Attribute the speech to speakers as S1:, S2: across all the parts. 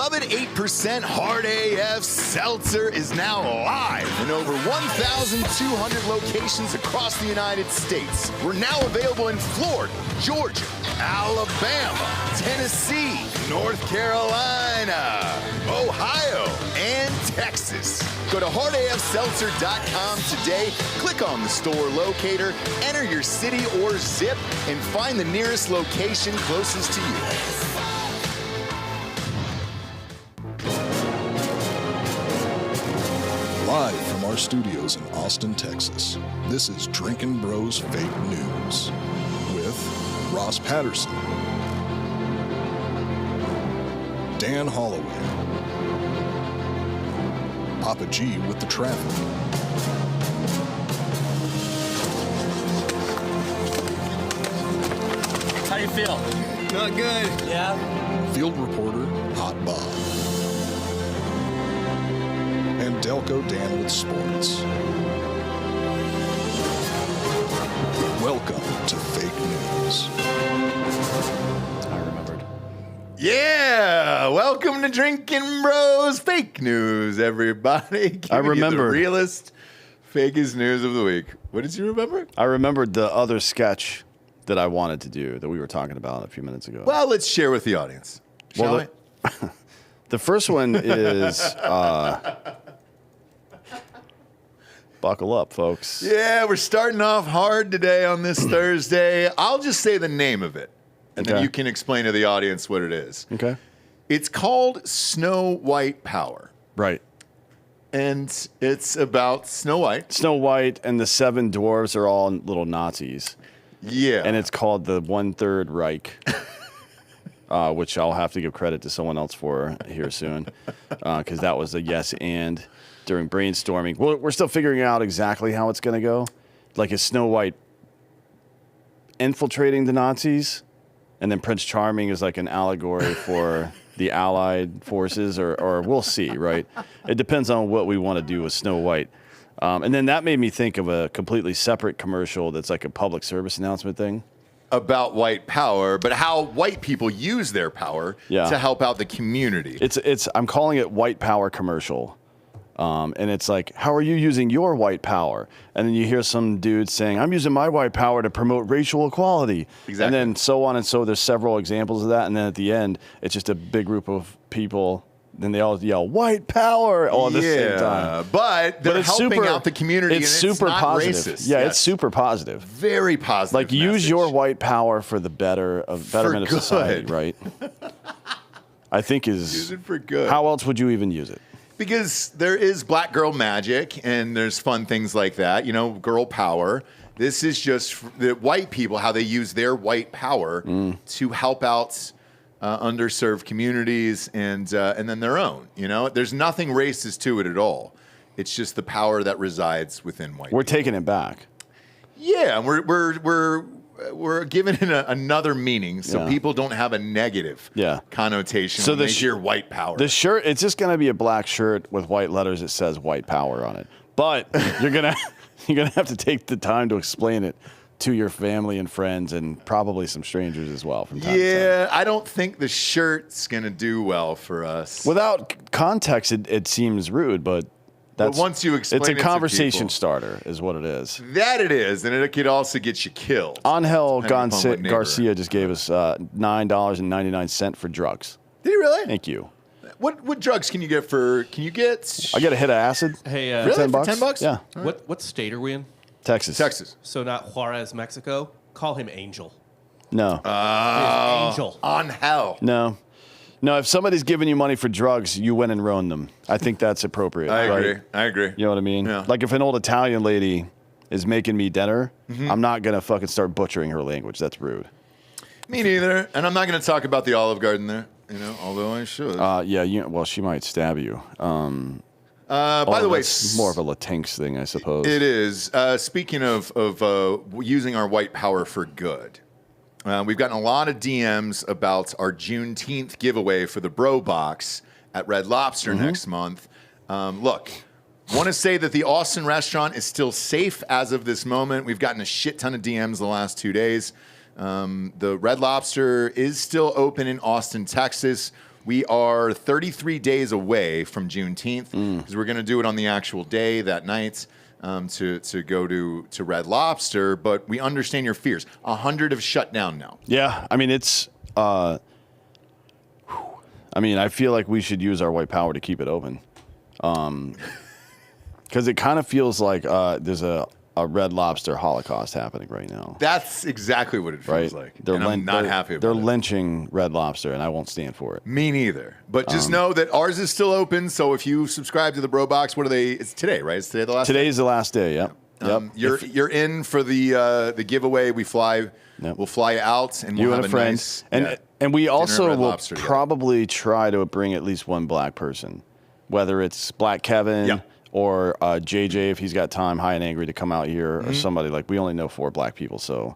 S1: beloved 8% Hard AF Seltzer is now live in over 1,200 locations across the United States. We're now available in Florida, Georgia, Alabama, Tennessee, North Carolina, Ohio, and Texas. Go to hardafseltzer.com today, click on the store locator, enter your city or zip, and find the nearest location closest to you.
S2: Live from our studios in Austin, Texas, this is Drinkin' Bros Fake News with Ross Patterson, Dan Hollaway, Papa G with the traffic,
S3: How you feel?
S4: Not good.
S3: Yeah?
S2: field reporter Hot Bob, and Delco Dan with sports. Welcome to Fake News.
S4: I remembered.
S1: Yeah, welcome to Drinkin' Bros Fake News, everybody. Giving you
S4: remembered.
S1: the realest, fakest news of the week. What did you remember?
S4: I remembered the other sketch that I wanted to do that we were talking about a few minutes ago.
S1: Well, let's share with the audience, shall we?
S4: The first one is buckle up, folks.
S1: Yeah, we're starting off hard today on this Thursday. I'll just say the name of it, and then
S4: Okay.
S1: you can explain to the audience what it is.
S4: Okay.
S1: It's called Snow White Power,
S4: Right.
S1: and it's about Snow White.
S4: Snow White and the seven dwarves are all little Nazis.
S1: Yeah.
S4: And it's called the One-Third Reich, which I'll have to give credit to someone else for here soon, because that was a yes and during brainstorming. Well, we're still figuring out exactly how it's going to go. Like, is Snow White infiltrating the Nazis, and then Prince Charming is like an allegory for the Allied forces, or we'll see, right? It depends on what we want to do with Snow White. And then that made me think of a completely separate commercial that's like a public service announcement thing.
S1: About white power, but how white people use their power
S4: Yeah.
S1: to help out the community.
S4: I'm calling it white power commercial. And it's like, how are you using your white power? And then you hear some dude saying, I'm using my white power to promote racial equality.
S1: Exactly.
S4: And then so on and so. There's several examples of that. And then at the end, it's just a big group of people. Then they all yell, white power, all at the same time.
S1: But they're
S4: it's
S1: helping out the community,
S4: It's
S1: and
S4: super
S1: it's not
S4: positive.
S1: racist.
S4: Yeah,
S1: Yes.
S4: it's super positive.
S1: Very positive.
S4: Like, use
S1: message.
S4: your white power for the betterment of
S1: good.
S4: society, right? I think
S1: Use it for good.
S4: How else would you even use it?
S1: Because there is black girl magic, and there's fun things like that. You know, girl power. This is just the white people, how they use their white power to help out underserved communities and then their own. You know, there's nothing racist to it at all. It's just the power that resides within white.
S4: We're
S1: people.
S4: taking it back.
S1: Yeah, and we're giving it another meaning, so
S4: Yeah.
S1: people don't have a negative connotation
S4: So
S1: when
S4: the
S1: they hear white power.
S4: The shirt, it's just going to be a black shirt with white letters that says white power on it. But you're going to have to take the time to explain it to your family and friends and probably some strangers as well from time to time.
S1: Yeah, I don't think the shirt's going to do well for us.
S4: Without context, it seems rude, but that's
S1: once you explain
S4: it's a
S1: it to
S4: conversation
S1: people.
S4: starter is what it is.
S1: That it is, and it could also get you killed.
S4: Angel
S1: Depending upon what neighbor.
S4: Garcia just gave us $9.99 for drugs.
S1: Did he really?
S4: Thank you.
S1: What drugs can you get for? Can you get?
S4: I get a hit of acid.
S3: Hey,
S1: Really?
S4: $10
S1: For $10?
S4: Yeah,
S3: what state are we in?
S4: Texas.
S1: Texas.
S3: So not Juarez, Mexico. Call him Angel.
S4: No.
S3: Angel.
S1: On hell.
S4: No. No, if somebody's giving you money for drugs, you went and ruined them. I think that's appropriate.
S1: I
S4: right?
S1: agree. I agree.
S4: You know what I mean?
S1: Yeah.
S4: Like if an old Italian lady is making me dinner,
S1: Mm-hmm.
S4: I'm not going to fucking start butchering her language. That's rude.
S1: Me neither. And I'm not going to talk about the Olive Garden there. You know, although I should.
S4: Well, she might stab you.
S1: By the way,
S4: it's more of a Latinx thing, I suppose.
S1: it is. Speaking of using our white power for good, we've gotten a lot of DMs about our Juneteenth giveaway for the Bro Box at Red Lobster next month. Look, want to say that the Austin restaurant is still safe as of this moment. We've gotten a shit ton of DMs the last 2 days. The Red Lobster is still open in Austin, Texas. We are 33 days away from Juneteenth because we're going to do it on the actual day that night to go to Red Lobster. But we understand your fears. 100 have shut down now.
S4: Yeah, I mean, it's. I feel like we should use our white power to keep it open, because it kind of feels like there's a Red Lobster Holocaust happening right now.
S1: That's exactly what it feels like. And I'm not happy about it.
S4: They're lynching Red Lobster, and I won't stand for it.
S1: Me neither. But just know that ours is still open. So if you subscribe to the Bro Box, what are they? It's today, right? It's today the last day?
S4: Today's the last day, yep.
S1: You're in for the giveaway. We fly.
S4: Yep.
S1: We'll fly out, and
S4: you
S1: we'll
S4: and
S1: have
S4: a friend.
S1: nice
S4: And we also
S1: Red
S4: will
S1: Lobster together.
S4: probably try to bring at least one black person, whether it's Black Kevin.
S1: Yeah.
S4: Or JJ, if he's got time, high and angry to come out here, or somebody like we only know 4 black people, so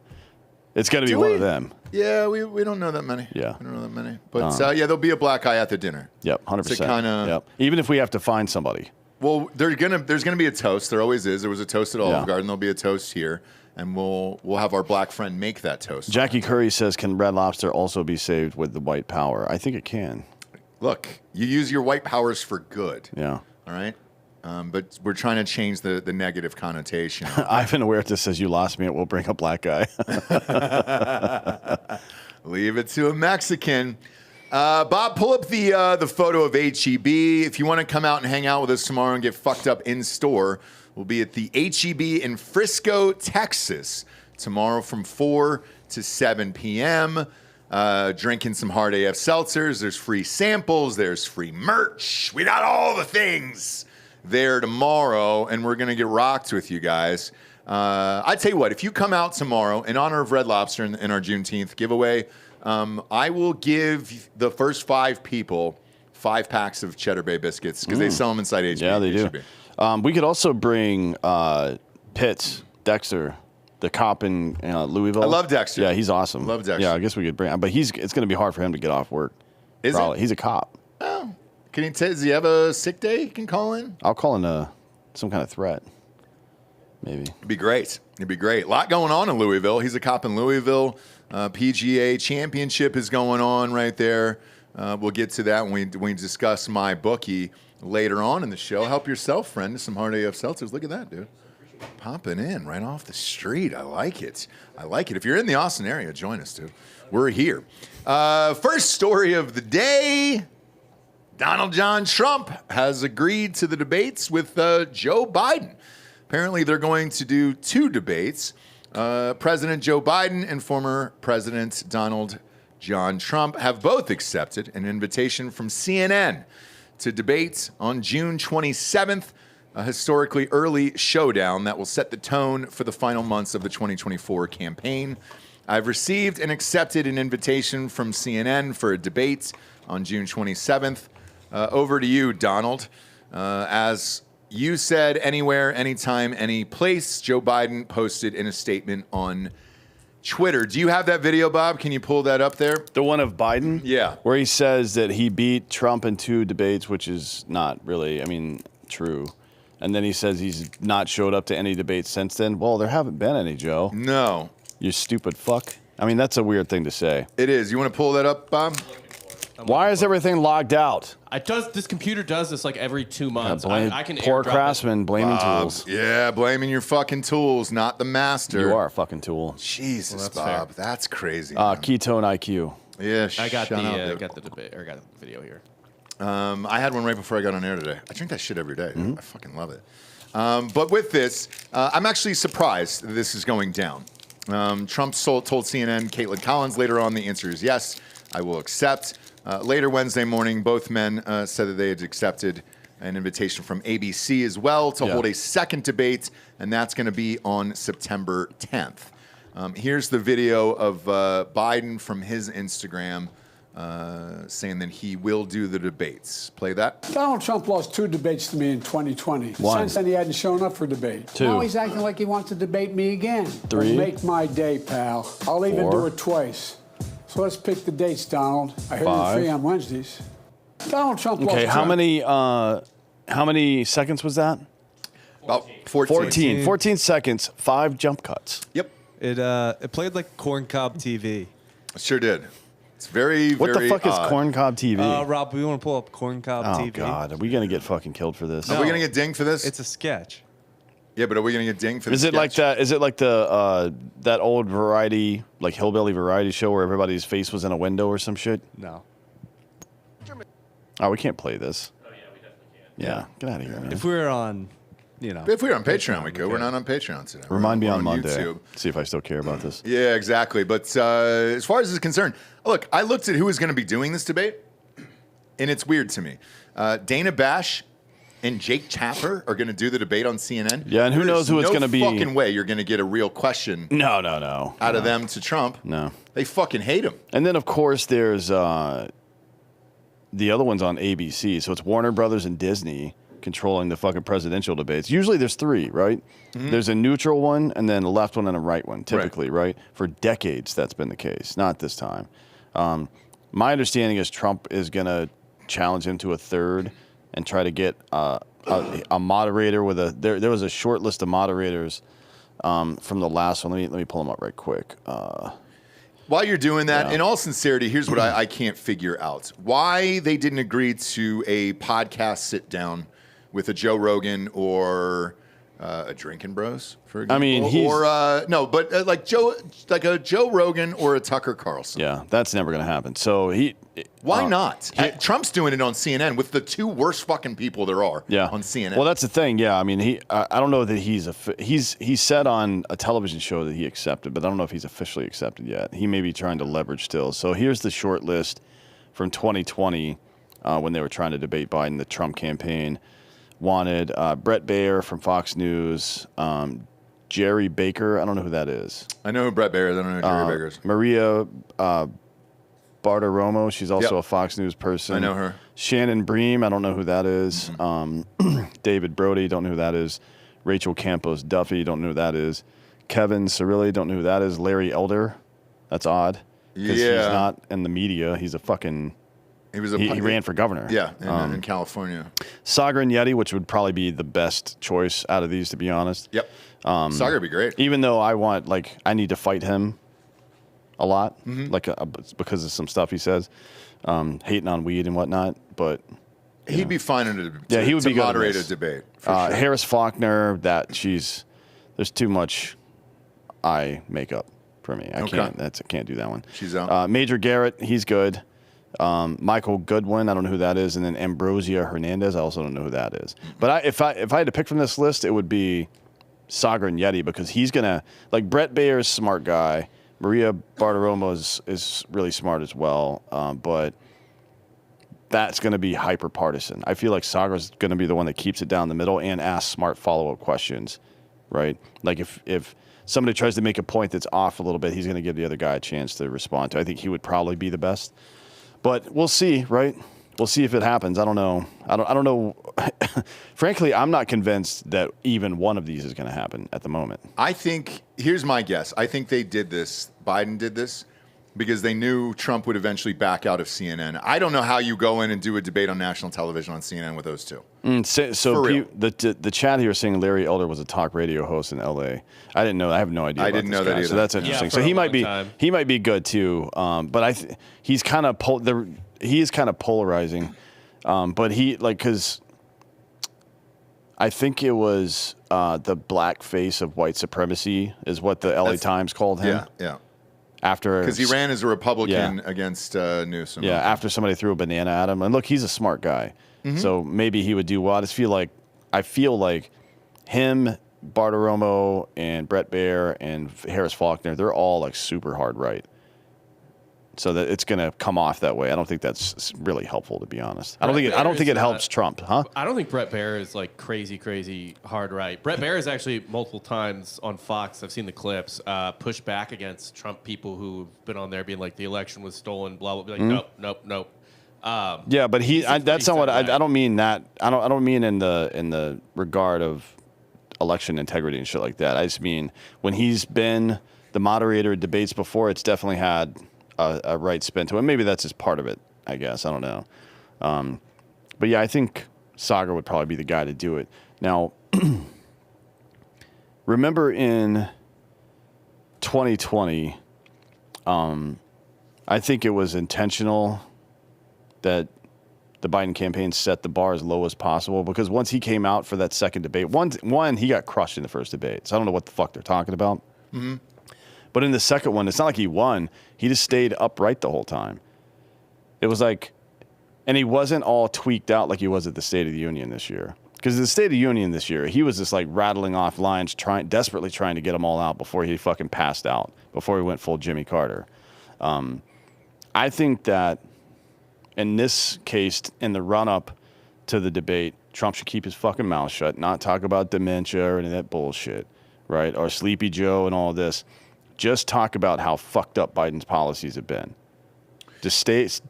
S4: it's going to be one of them.
S1: Yeah, we don't know that many.
S4: Yeah.
S1: We don't know that many. But there'll be a black guy at the dinner.
S4: Yep, 100%.
S1: kinda-
S4: Yep. Even if we have to find somebody.
S1: Well, there's gonna be a toast. There always is. There was a toast at Olive
S4: Yeah.
S1: Garden. There'll be a toast here, and we'll have our black friend make that toast.
S4: Jackie Curry says, "Can Red Lobster also be saved with the white power?" I think it can.
S1: Look, you use your white powers for good.
S4: Yeah.
S1: All right. But we're trying to change the negative connotation.
S4: Ivan Huerta says, "You lost me. It will bring a black guy."
S1: Leave it to a Mexican. Bob, pull up the photo of HEB. If you want to come out and hang out with us tomorrow and get fucked up in store, we'll be at the HEB in Frisco, Texas, tomorrow from 4 to 7 p.m. Drinking some hard AF seltzers. There's free samples. There's free merch. We got all the things there tomorrow, and we're going to get rocked with you guys. I tell you what, if you come out tomorrow in honor of Red Lobster in our Juneteenth giveaway, I will give the first 5 people 5 packs of Cheddar Bay biscuits because they sell them inside HEB.
S4: Yeah, they do. We could also bring Pitts, Dexter, the cop in Louisville.
S1: I love Dexter.
S4: Yeah, he's awesome.
S1: Love Dexter.
S4: Yeah, I guess we could bring him. But it's going to be hard for him to get off work.
S1: Is
S4: Probably.
S1: it?
S4: He's a cop.
S1: Oh. Does he have a sick day he can call in?
S4: I'll call in some kind of threat. Maybe.
S1: It'd be great. It'd be great. A lot going on in Louisville. He's a cop in Louisville. PGA Championship is going on right there. We'll get to that when we discuss MyBookie later on in the show. Help yourself, friend, to some hard AF seltzers. Look at that, dude. Popping in right off the street. I like it. I like it. If you're in the Austin area, join us, dude. We're here. First story of the day. Donald John Trump has agreed to the debates with Joe Biden. Apparently, they're going to do 2 debates. President Joe Biden and former President Donald John Trump have both accepted an invitation from CNN to debate on June 27th, a historically early showdown that will set the tone for the final months of the 2024 campaign. I've received and accepted an invitation from CNN for a debate on June 27th. Over to you, Donald. As you said, anywhere, anytime, any place, Joe Biden posted in a statement on Twitter. Do you have that video, Bob? Can you pull that up there?
S4: The one of Biden?
S1: Yeah.
S4: Where he says that he beat Trump in 2 debates, which is not really, true. And then he says he's not showed up to any debates since then. Well, there haven't been any, Joe.
S1: No.
S4: You stupid fuck. That's a weird thing to say.
S1: It is. You want to pull that up, Bob?
S4: Why is everything logged out?
S3: This computer does this like every 2 months. I can
S4: Poor
S3: airdrop it.
S4: craftsman blaming tools.
S1: Yeah, blaming your fucking tools, not the master.
S4: You are a fucking tool.
S1: Jesus,
S3: that's
S1: Bob.
S3: fair.
S1: That's crazy. man.
S4: Ketone IQ.
S1: Yeah,
S3: I got
S1: shut up,
S3: got the debate or got the video here.
S1: I had one right before I got on air today. I drink that shit every day. I fucking love it. But with this, I'm actually surprised that this is going down. Trump told CNN, Caitlin Collins later on, the answer is yes, I will accept. Later Wednesday morning, both men said that they had accepted an invitation from ABC as well to hold a second debate, and that's going to be on September 10th. Here's the video of Biden from his Instagram saying that he will do the debates. Play that.
S5: Donald Trump lost 2 debates to me in 2020.
S4: One.
S5: Since then, he hadn't shown up for debate.
S4: 2.
S5: Now he's acting like he wants to debate me again.
S4: 3.
S5: Make my day, pal. I'll even
S4: 4.
S5: do it twice. So let's pick the dates, Donald. I heard
S4: 5.
S5: you're free on Wednesdays. Donald Trump
S4: Okay,
S5: lost
S4: how many seconds was that?
S1: About 14.
S4: 14 seconds, 5 jump cuts.
S1: Yep.
S6: It played like corncob TV.
S1: Sure did. It's very,
S4: What
S1: very
S4: the fuck
S1: odd.
S4: is Corncob TV?
S6: Rob, we want to pull up Corncob TV.
S4: Oh, God. Are we going to get fucking killed for this?
S1: Are we going to get dinged for this?
S6: It's a sketch.
S1: Yeah, but are we going to get dinged for this?
S4: Is it like that? Is it like the that old variety, like hillbilly variety show where everybody's face was in a window or some shit?
S6: No.
S4: Oh, we can't play this.
S3: Oh, yeah, we definitely can.
S4: Yeah, get out of here, man.
S6: If we were on, you know.
S1: If we were on Patreon, we could. We're not on Patreon today.
S4: Remind me
S1: We're
S4: on Monday.
S1: YouTube.
S4: See if I still care about this.
S1: Yeah, exactly. But as far as this is concerned, look, I looked at who was going to be doing this debate, and it's weird to me. Dana Bash and Jake Tapper are going to do the debate on CNN.
S4: Yeah, and who knows who it's going to be.
S1: No fucking way you're going to get a real question
S4: No.
S1: out of them to Trump.
S4: No.
S1: They fucking hate him.
S4: And then, of course, there's the other one's on ABC. So it's Warner Brothers and Disney controlling the fucking presidential debates. Usually there's three, right? Mm-hmm. There's a neutral one and then a left one and a right one, typically, right? For decades, that's been the case. Not this time. My understanding is Trump is going to challenge him to a third and try to get a moderator with a... There was a short list of moderators from the last one. Let me pull them up right quick.
S1: While you're doing that, in all sincerity, here's what I can't figure out. Why they didn't agree to a podcast sit-down with a Joe Rogan or a Drinkin Bros, for example.
S4: I mean,
S1: like a Joe Rogan or a Tucker Carlson.
S4: Yeah, that's never going to happen. So
S1: Why not? Trump's doing it on CNN with the two worst fucking people there are on CNN.
S4: Well, that's the thing. Yeah, I mean, I don't know that he said on a television show that he accepted, but I don't know if he's officially accepted yet. He may be trying to leverage still. So here's the short list from 2020 when they were trying to debate Biden. The Trump campaign wanted Brett Baer from Fox News, Jerry Baker. I don't know who that is.
S1: I know who Brett Baer is. I don't know who Jerry Baker is.
S4: Maria Bartiromo. She's also a Fox News person.
S1: I know her.
S4: Shannon Bream. I don't know who that is. David Brody. Don't know who that is. Rachel Campos Duffy. Don't know who that is. Kevin Cirilli. Don't know who that is. Larry Elder. That's odd. Because he's not in the media. He's a fucking... He ran for governor.
S1: Yeah, in California.
S4: Sagar and Yeti, which would probably be the best choice out of these, to be honest.
S1: Yep. Sagar would be great.
S4: Even though I need to fight him a lot, because of some stuff he says, hating on weed and whatnot. But
S1: he'd be fine
S4: he would be good
S1: moderate a debate. For sure.
S4: Harris Faulkner, there's too much eye makeup for me. I can't do that one.
S1: She's out.
S4: Major Garrett, he's good. Michael Goodwin, I don't know who that is, and then Ambrosia Hernandez, I also don't know who that is. But if I had to pick from this list, it would be Sagar and Yeti, because he's gonna, like, Brett Baer is a smart guy, Maria Bartiromo is really smart as well, but that's gonna be hyper partisan. I feel like Sagar's gonna be the one that keeps it down the middle and asks smart follow-up questions, right? Like if somebody tries to make a point that's off a little bit, he's gonna give the other guy a chance to respond to. I think he would probably be the best. But we'll see, right? We'll see if it happens. I don't know. I don't know. Frankly, I'm not convinced that even one of these is going to happen at the moment.
S1: I think, here's my guess. I think Biden did this, because they knew Trump would eventually back out of CNN. I don't know how you go in and do a debate on national television on CNN with those two.
S4: The chat here is saying Larry Elder was a talk radio host in L.A. I didn't know. I have no idea. I didn't know that either. So that's interesting.
S3: Yeah,
S4: so he might be good too. But he's kind of polarizing. But because I think it was the black face of white supremacy is what the L.A. Times called him.
S1: Yeah.
S4: Because
S1: he ran as a Republican against Newsom.
S4: Yeah, after somebody threw a banana at him. And look, he's a smart guy. Mm-hmm. So maybe he would do well. I feel like him, Bartiromo, and Brett Baer, and Harris Faulkner, they're all like super hard right. So that it's going to come off that way. I don't think that's really helpful, to be honest. I don't think it helps Trump, huh?
S3: I don't think Brett Baer is like crazy hard right. Brett Baer is actually multiple times on Fox, I've seen the clips, pushed back against Trump people who've been on there being like the election was stolen, blah blah. Be like, nope.
S4: Yeah, but that's not what I don't mean that. I don't mean in the regard of election integrity and shit like that. I just mean when he's been the moderator of debates before, it's definitely had a right spin to it. Maybe that's just part of it, I guess. I don't know. But yeah, I think Sagar would probably be the guy to do it. Now, remember in 2020, I think it was intentional that the Biden campaign set the bar as low as possible, because once he came out for that second debate, one he got crushed in the first debate. So I don't know what the fuck they're talking about. Mm-hmm. But in the second one, it's not like he won. He just stayed upright the whole time. It was like, and he wasn't all tweaked out like he was at the State of the Union this year. Because at the State of the Union this year, he was just like rattling off lines, desperately trying to get them all out before he fucking passed out, before he went full Jimmy Carter. I think that in this case, in the run-up to the debate, Trump should keep his fucking mouth shut, not talk about dementia or any of that bullshit, right? Or Sleepy Joe and all this. Just talk about how fucked up Biden's policies have been. Just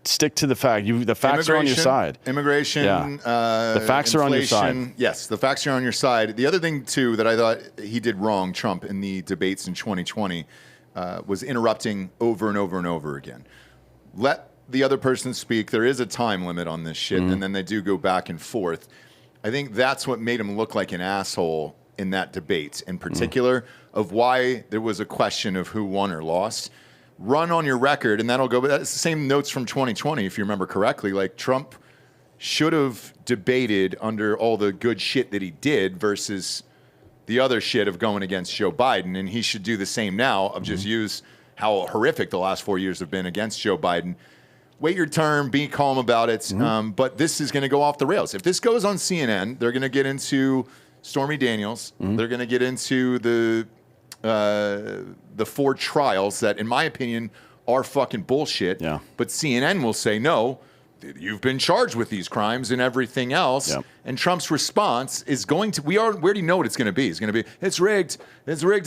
S4: stick to the fact. The facts are on your side.
S1: Immigration.
S4: Yeah. The facts are on your side.
S1: Yes, the facts are on your side. The other thing, too, that I thought he did wrong, Trump, in the debates in 2020, was interrupting over and over and over again. Let the other person speak. There is a time limit on this shit, and then they do go back and forth. I think that's what made him look like an asshole in that debate, in particular, of why there was a question of who won or lost. Run on your record, and that'll go. But that's the same notes from 2020, if you remember correctly. Like, Trump should have debated under all the good shit that he did versus the other shit of going against Joe Biden, and he should do the same now of just use how horrific the last 4 years have been against Joe Biden. Wait your turn, be calm about it, but this is going to go off the rails. If this goes on CNN, they're going to get into Stormy Daniels. They're going to get into the 4 trials that, in my opinion, are fucking bullshit.
S4: Yeah.
S1: But CNN will say, no, you've been charged with these crimes and everything else.
S4: Yep.
S1: And Trump's response is going to, we already know what it's going to be. It's going to be, it's rigged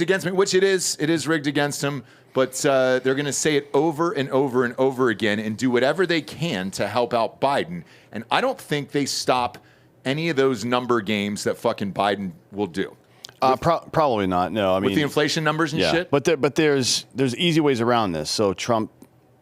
S1: against me, which it is rigged against him. But they're going to say it over and over and over again and do whatever they can to help out Biden. And I don't think they stop any of those number games that fucking Biden will do.
S4: Probably not. No, I mean,
S1: with the inflation numbers and shit.
S4: But there's easy ways around this. So Trump,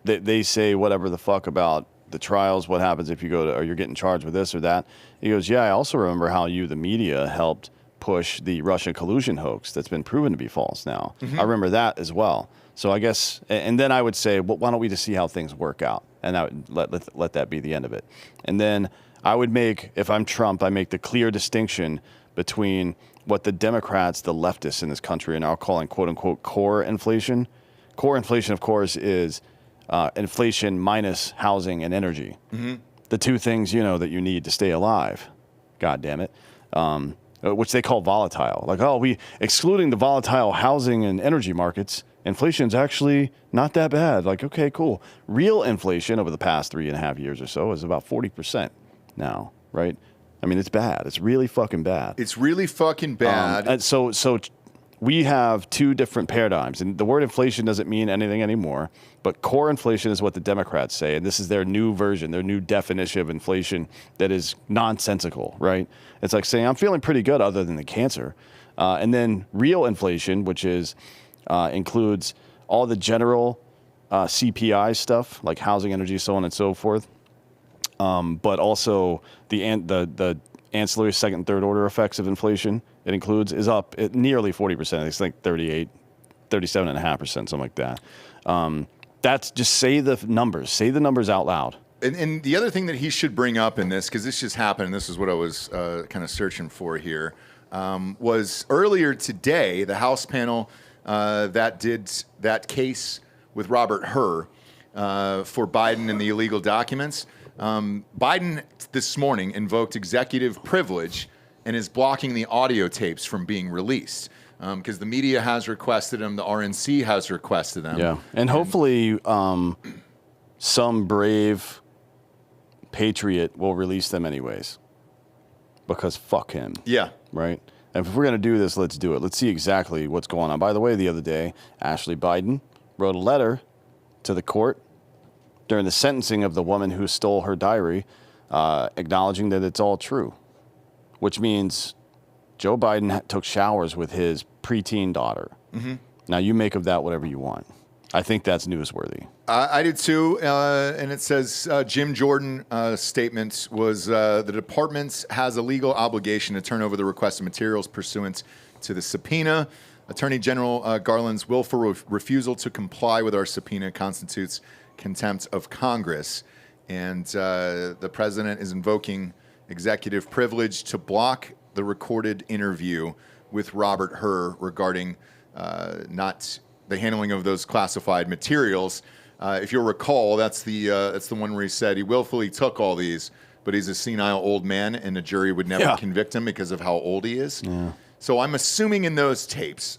S4: they say whatever the fuck about the trials. What happens if you go to, or you're getting charged with this or that? He goes, yeah. I also remember how you, the media, helped push the Russian collusion hoax that's been proven to be false now. I remember that as well. So I guess, and then I would say, well, why don't we just see how things work out? And I would let that be the end of it. And then I would make, if I'm Trump, I make the clear distinction between what the Democrats, the leftists in this country, are now calling quote unquote core inflation. Core inflation, of course, is inflation minus housing and energy. The two things, that you need to stay alive. God damn it. Which they call volatile. Like, excluding the volatile housing and energy markets, inflation's actually not that bad. Like, okay, cool. Real inflation over the past 3.5 years or so is about 40% now, right? I mean, it's bad. It's really fucking bad.
S1: It's really fucking bad.
S4: And so we have two different paradigms. And the word inflation doesn't mean anything anymore. But core inflation is what the Democrats say. And this is their new version, their new definition of inflation that is nonsensical, right? It's like saying, I'm feeling pretty good other than the cancer. And then real inflation, which is includes all the general CPI stuff, like housing, energy, so on and so forth. But also the ancillary second and third order effects of inflation it includes is up at nearly 40%. It's like 37.5%, something like that. That's just say the numbers out loud.
S1: And the other thing that he should bring up in this, because this just happened, and this is what I was kind of searching for here, was earlier today, the House panel that did that case with Robert Hur for Biden and the illegal documents. Biden this morning invoked executive privilege and is blocking the audio tapes from being released because the media has requested them, the RNC has requested them.
S4: Yeah, and hopefully some brave patriot will release them anyways because fuck him.
S1: Yeah.
S4: Right? And if we're going to do this, let's do it. Let's see exactly what's going on. By the way, the other day, Ashley Biden wrote a letter to the court during the sentencing of the woman who stole her diary, acknowledging that it's all true, which means Joe Biden took showers with his preteen daughter. Now, you make of that whatever you want. I think that's newsworthy.
S1: I did too, and it says Jim Jordan statement was the department has a legal obligation to turn over the requested materials pursuant to the subpoena. Attorney General Garland's willful refusal to comply with our subpoena constitutes contempt of Congress. And the president is invoking executive privilege to block the recorded interview with Robert Hur regarding not the handling of those classified materials. If you'll recall, that's the one where he said he willfully took all these, but he's a senile old man, and the jury would never convict him because of how old he is. Yeah. So I'm assuming in those tapes,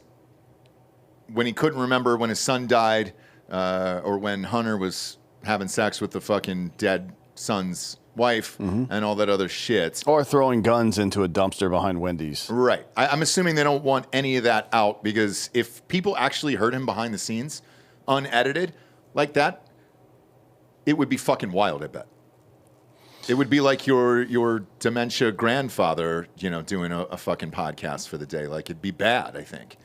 S1: when he couldn't remember when his son died, or when Hunter was having sex with the fucking dead son's wife and all that other shit.
S4: Or throwing guns into a dumpster behind Wendy's.
S1: Right. I'm assuming they don't want any of that out, because if people actually heard him behind the scenes, unedited, like that, it would be fucking wild, I bet. It would be like your dementia grandfather, doing a fucking podcast for the day. Like, it'd be bad, I think.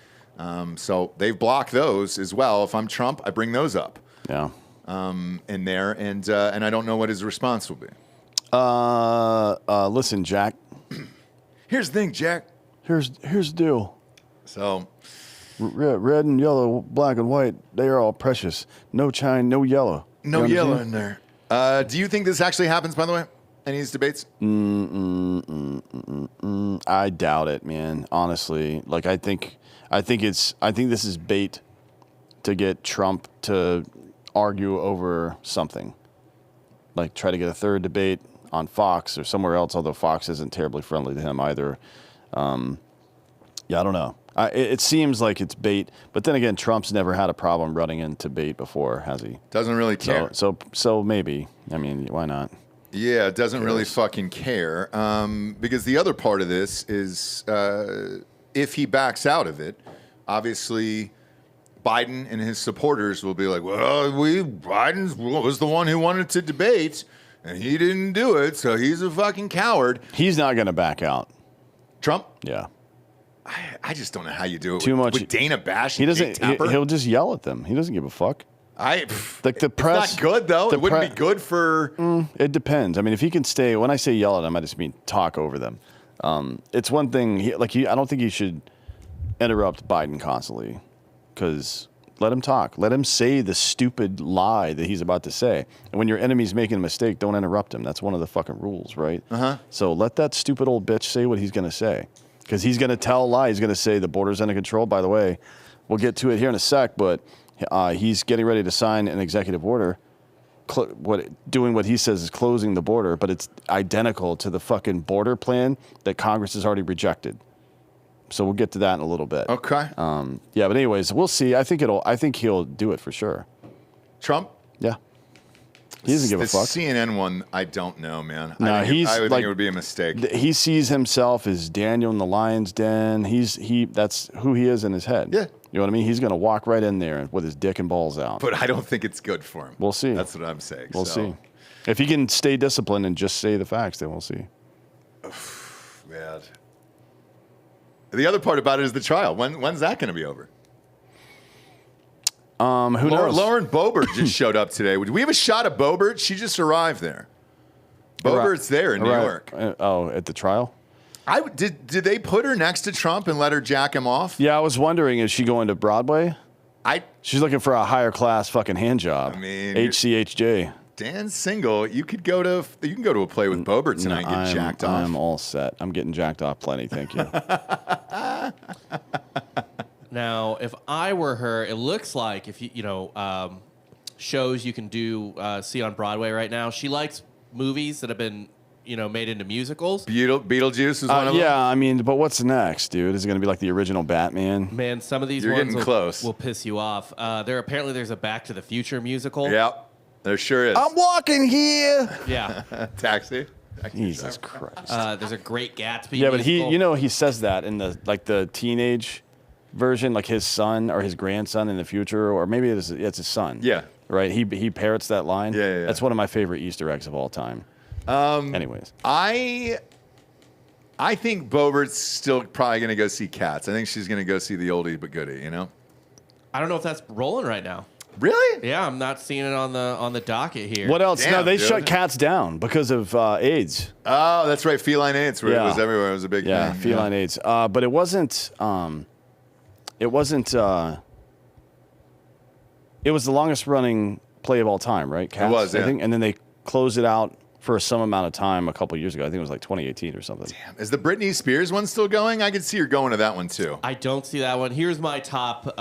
S1: So they've blocked those as well. If I'm Trump, I bring those up.
S4: Yeah.
S1: In there, and I don't know what his response will be.
S4: Listen, Jack.
S1: Here's the thing, Jack.
S4: Here's the deal.
S1: So,
S4: red and yellow, black and white, they are all precious. No chine, no yellow.
S1: No yellow in there. Do you think this actually happens, by the way? Any of these debates?
S4: I doubt it, man. Honestly, like I think this is bait to get Trump to argue over something. Like try to get a third debate on Fox or somewhere else, although Fox isn't terribly friendly to him either. I don't know. It seems like it's bait, but then again, Trump's never had a problem running into bait before, has he?
S1: Doesn't really care.
S4: So maybe. I mean, why not?
S1: Yeah, doesn't really fucking care. Because the other part of this is if he backs out of it, obviously Biden and his supporters will be like, well, Biden was the one who wanted to debate, and he didn't do it, so he's a fucking coward.
S4: He's not going to back out.
S1: Trump?
S4: Yeah.
S1: I just don't know how you do it
S4: Too much.
S1: with Dana Bash.
S4: He
S1: and
S4: doesn't.
S1: Jake Tapper.
S4: He'll just yell at them. He doesn't give a fuck. Like the press.
S1: It's not good though. It wouldn't be good for.
S4: It depends. I mean, if he can stay. When I say yell at them, I just mean talk over them. It's one thing. I don't think he should interrupt Biden constantly, because let him talk. Let him say the stupid lie that he's about to say. And when your enemy's making a mistake, don't interrupt him. That's one of the fucking rules, right? So let that stupid old bitch say what he's going to say. Because he's going to tell a lie. He's going to say the border's under control. By the way, we'll get to it here in a sec, but he's getting ready to sign an executive order doing what he says is closing the border, but it's identical to the fucking border plan that Congress has already rejected. So we'll get to that in a little bit.
S1: Okay.
S4: Yeah, but anyways, we'll see. I think he'll do it for sure.
S1: Trump?
S4: Yeah. He doesn't give a fuck.
S1: The CNN one, I don't know, man.
S4: No,
S1: I would think it would be a mistake.
S4: He sees himself as Daniel in the lion's den. That's who he is in his head.
S1: Yeah.
S4: You know what I mean? He's going to walk right in there with his dick and balls out.
S1: But I don't think it's good for him.
S4: We'll see.
S1: That's what I'm saying.
S4: We'll see. If he can stay disciplined and just say the facts, then we'll see.
S1: Man. The other part about it is the trial. When's that going to be over?
S4: Who knows?
S1: Lauren Boebert just showed up today. We have a shot of Boebert. She just arrived there. Boebert's there in New York.
S4: At the trial?
S1: Did they put her next to Trump and let her jack him off?
S4: Yeah, I was wondering, is she going to Broadway? She's looking for a higher class fucking hand job.
S1: I mean,
S4: HCHJ.
S1: Dan's single. You can go to a play with Boebert tonight and get jacked off.
S4: I'm all set. I'm getting jacked off plenty. Thank you.
S3: Now, if I were her, it looks like if shows you can see on Broadway right now. She likes movies that have been made into musicals.
S1: Beetlejuice is one of them.
S4: Yeah, I mean, but what's next, dude? Is it going to be like the original Batman?
S3: Man, some of these
S1: You're
S3: ones
S1: getting
S3: will piss you off. There's a Back to the Future musical.
S1: Yep, there sure is.
S4: I'm walking here.
S3: Yeah.
S1: Taxi.
S4: Jesus Christ.
S3: There's a Great Gatsby.
S4: Yeah,
S3: musical.
S4: but he says that in the teenage version, like his son or his grandson in the future, or maybe it's his son.
S1: Yeah.
S4: Right? He parrots that line.
S1: Yeah.
S4: That's one of my favorite Easter eggs of all time. Anyways.
S1: I think Boebert's still probably going to go see Cats. I think she's going to go see the oldie but goodie,
S3: I don't know if that's rolling right now.
S1: Really?
S3: Yeah, I'm not seeing it on the docket here.
S4: What else?
S1: Damn,
S4: no, they
S1: dude.
S4: shut Cats down because of AIDS.
S1: Oh, that's right. Feline AIDS, where it was everywhere. It was a big thing.
S4: Feline AIDS. But it wasn't. It was the longest running play of all time, right? Cats,
S1: was, yeah.
S4: I think, and then they closed it out for some amount of time a couple years ago. I think it was like 2018 or something.
S1: Damn. Is the Britney Spears one still going? I could see her going to that one too.
S3: I don't see that one. Here's my top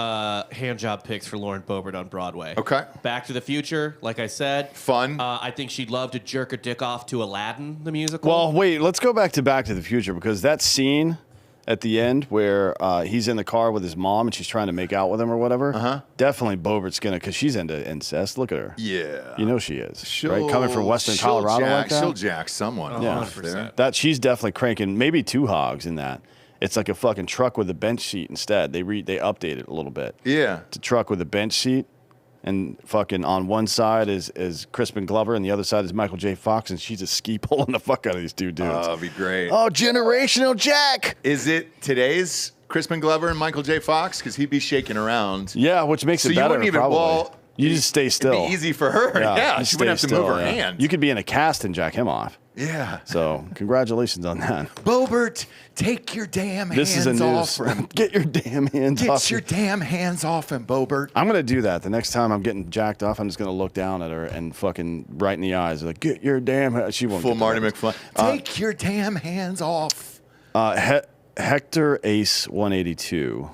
S3: hand job picks for Lauren Boebert on Broadway.
S1: Okay.
S3: Back to the Future, like I said.
S1: Fun.
S3: I think she'd love to jerk her dick off to Aladdin, the musical.
S4: Well, wait, let's go back to the Future, because that scene at the end where he's in the car with his mom and she's trying to make out with him or whatever, definitely Boebert's going to, because she's into incest. Look at her.
S1: Yeah.
S4: You know she is, right? Coming from Western
S1: she'll
S4: Colorado
S1: jack,
S4: like that.
S1: She'll jack someone.
S4: Yeah.
S1: off there.
S4: That she's definitely cranking maybe 2 hogs in that. It's like a fucking truck with a bench seat instead. They update it a little bit.
S1: Yeah.
S4: It's a truck with a bench seat, and fucking on one side is Crispin Glover, and the other side is Michael J. Fox, and she's a ski pulling the fuck out of these 2 dudes.
S1: Oh, that'd be great.
S4: Oh, generational Jack.
S1: Is it today's Crispin Glover and Michael J. Fox? Because he'd be shaking around.
S4: Yeah, which makes
S1: So
S4: it
S1: you
S4: better.
S1: wouldn't even-
S4: probably.
S1: well,
S4: you just stay still.
S1: It'd be easy for her. Yeah,
S4: you
S1: she
S4: stay
S1: wouldn't have to
S4: still,
S1: move her
S4: yeah.
S1: hand.
S4: You could be in a cast and jack him off.
S1: Yeah.
S4: So congratulations on that.
S1: Boebert, take your damn
S4: This is a
S1: hands off
S4: news.
S1: him.
S4: Get your damn hands off.
S1: Get your damn hands off him, Boebert.
S4: I'm gonna do that the next time I'm getting jacked off. I'm just gonna look down at her and fucking right in the eyes, like, get your damn. She won't.
S1: Full
S4: get
S1: Marty
S4: that.
S1: McFly. Take your damn hands off.
S4: Hector Ace 182